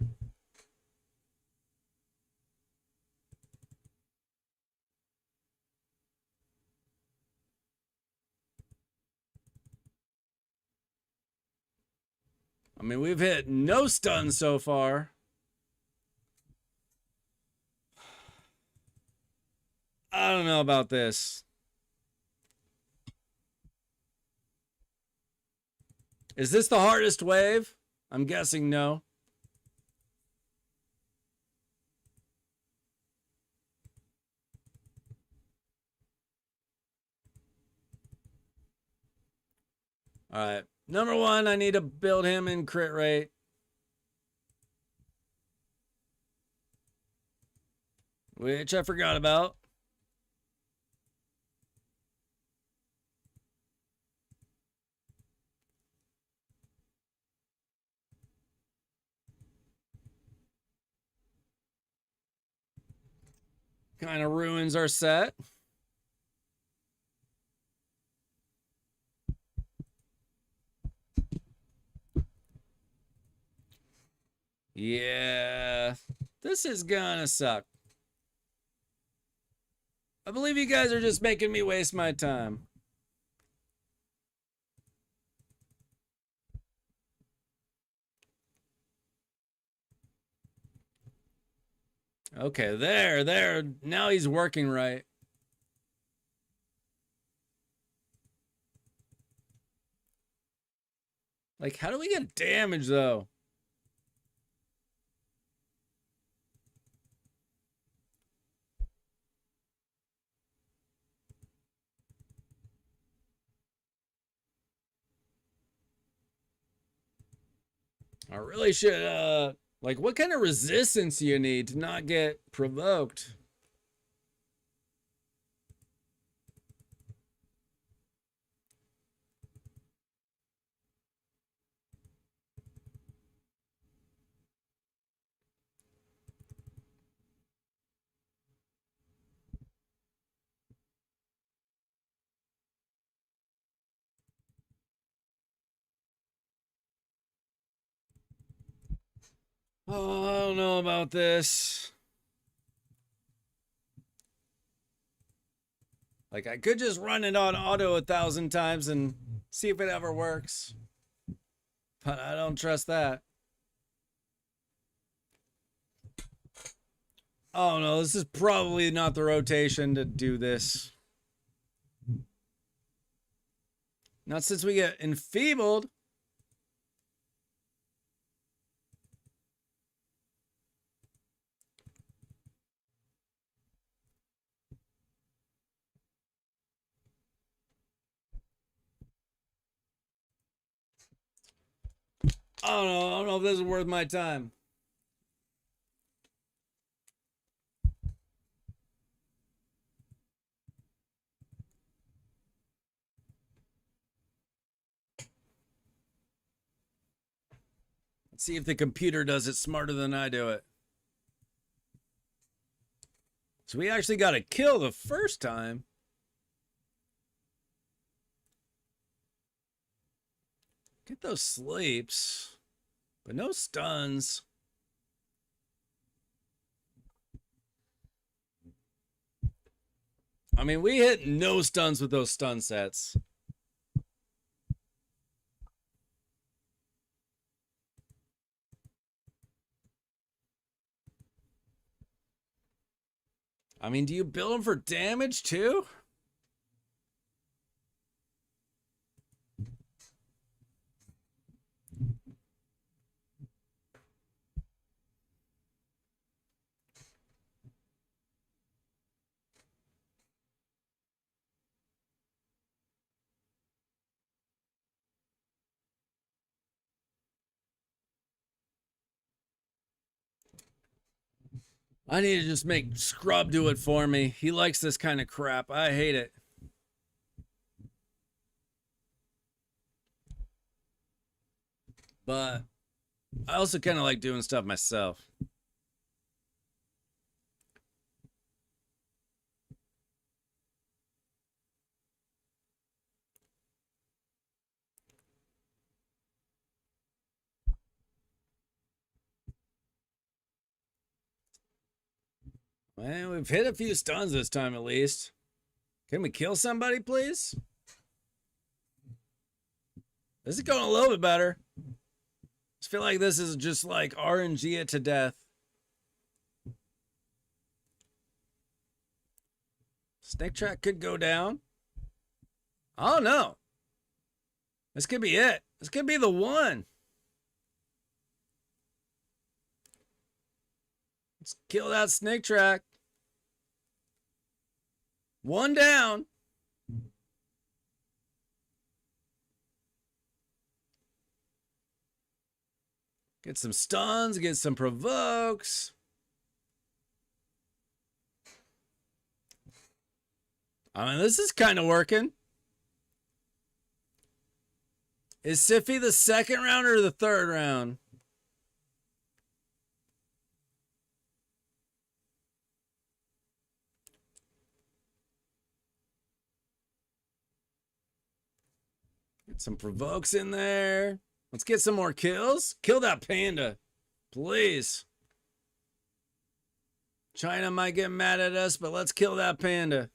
I mean, we've hit no stuns so far. I don't know about this. Is this the hardest wave? I'm guessing no. All right. Number one, I need to build him in crit rate. Which I forgot about. Kind of ruins our set. Yeah, this is gonna suck. I believe you guys are just making me waste my time. Okay, there. Now he's working right. Like, how do we get damage, though? I really should, like, what kind of resistance do you need to not get provoked? Oh, I don't know about this. Like, I could just run it on auto 1,000 times and see if it ever works. But I don't trust that. Oh no, this is probably not the rotation to do this. Not since we get enfeebled. I don't know if this is worth my time. Let's see if the computer does it smarter than I do it. So we actually got a kill the first time. Get those sleeps, but no stuns. I mean, we hit no stuns with those stun sets. I mean, do you build them for damage too? I need to just make Scrub do it for me. He likes this kind of crap. I hate it. But I also kind of like doing stuff myself. Man, we've hit a few stuns this time at least. Can we kill somebody, please? This is going a little bit better. I just feel like this is just like RNG it to death. Snake track could go down. Oh no. This could be it. This could be the one. Let's kill that snake track. One down. Get some stuns, get some provokes. I mean, this is kind of working. Is Siffy the second round or the third round? Get some provokes in there. Let's get some more kills. Kill that panda, please. China might get mad at us, but let's kill that panda.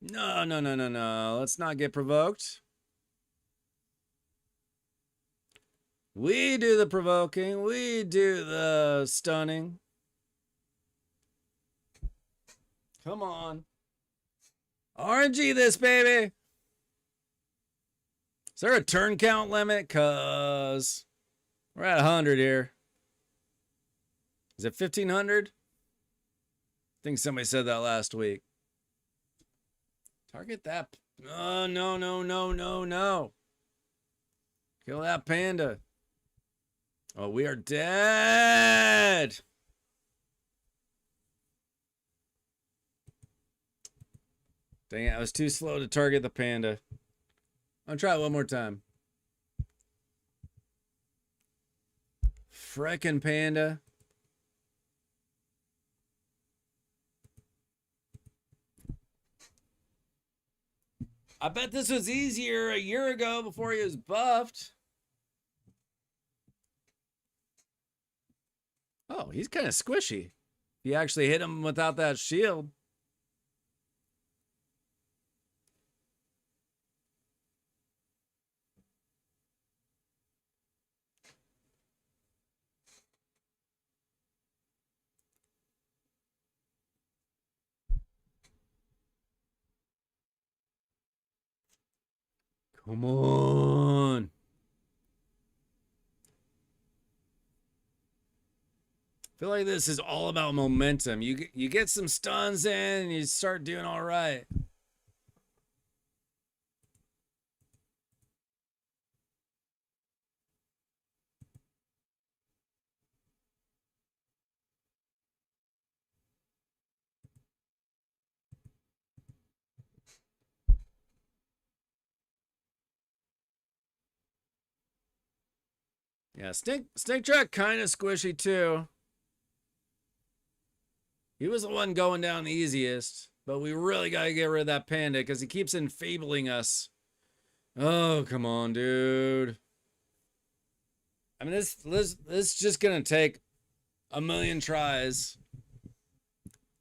No, no, no, no, no. Let's not get provoked. We do the provoking. We do the stunning. Come on. RNG this, baby. Is there a turn count limit? Because we're at 100 here. Is it 1,500? I think somebody said that last week. Target that. Oh, no, no, no, no, no. Kill that panda. Oh, we are dead. Dang it, I was too slow to target the panda. I'll try it one more time. Frickin' panda. I bet this was easier a year ago before he was buffed. Oh, he's kind of squishy. He actually hit him without that shield. Come on. I feel like this is all about momentum. You get some stuns in and you start doing all right. Yeah, Snake Track kind of squishy too. He was the one going down the easiest, but we really got to get rid of that panda because he keeps enfabling us. Oh, come on, dude. I mean, this is just going to take a million tries.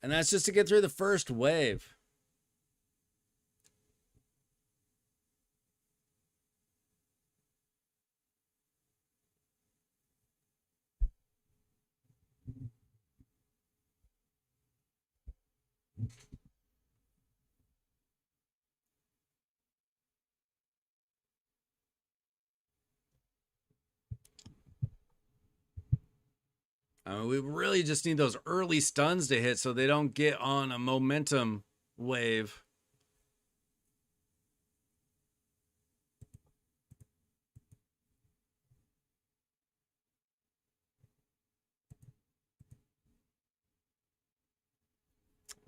And that's just to get through the first wave. I mean, we really just need those early stuns to hit so they don't get on a momentum wave.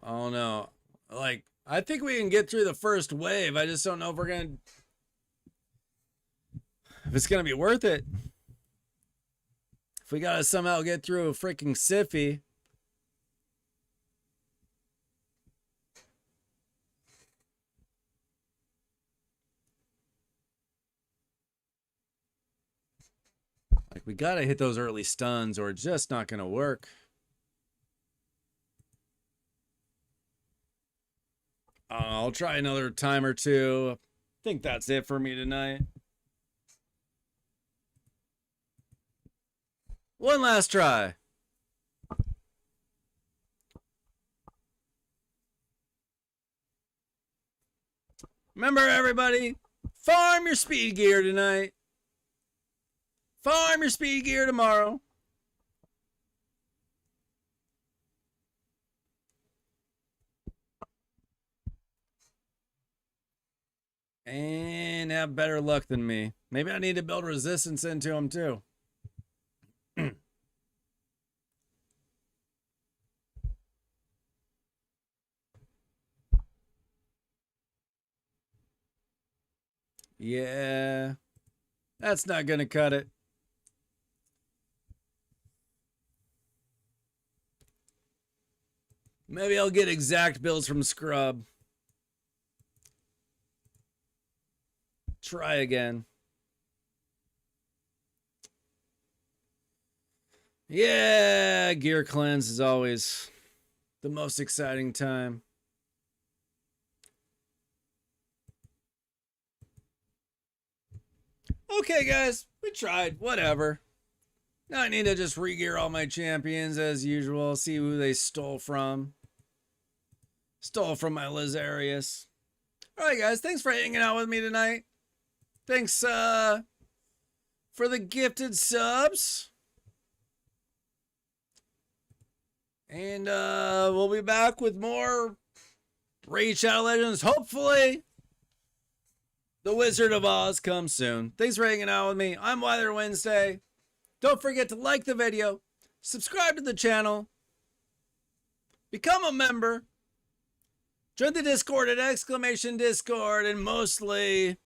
Oh no. Like, I think we can get through the first wave. I just don't know if if it's gonna be worth it. If we gotta somehow get through a freaking Siffy. Like, we gotta hit those early stuns or it's just not gonna work. I'll try another time or two. I think that's it for me tonight. One last try. Remember, everybody, farm your speed gear tonight. Farm your speed gear tomorrow. And have better luck than me. Maybe I need to build resistance into them too. Yeah, that's not gonna cut it. Maybe I'll get exact builds from Scrub. Try again. Yeah, gear cleanse is always the most exciting time. Okay, guys, we tried. Whatever. Now I need to just re-gear all my champions as usual. See who they stole from. Stole from my Lizarius. Alright, guys, thanks for hanging out with me tonight. Thanks for the gifted subs. And we'll be back with more Raid Shadow Legends. Hopefully, the Wizard of Oz comes soon. Thanks for hanging out with me. I'm Weather Wednesday. Don't forget to like the video, subscribe to the channel, become a member, join the Discord at !Discord, and mostly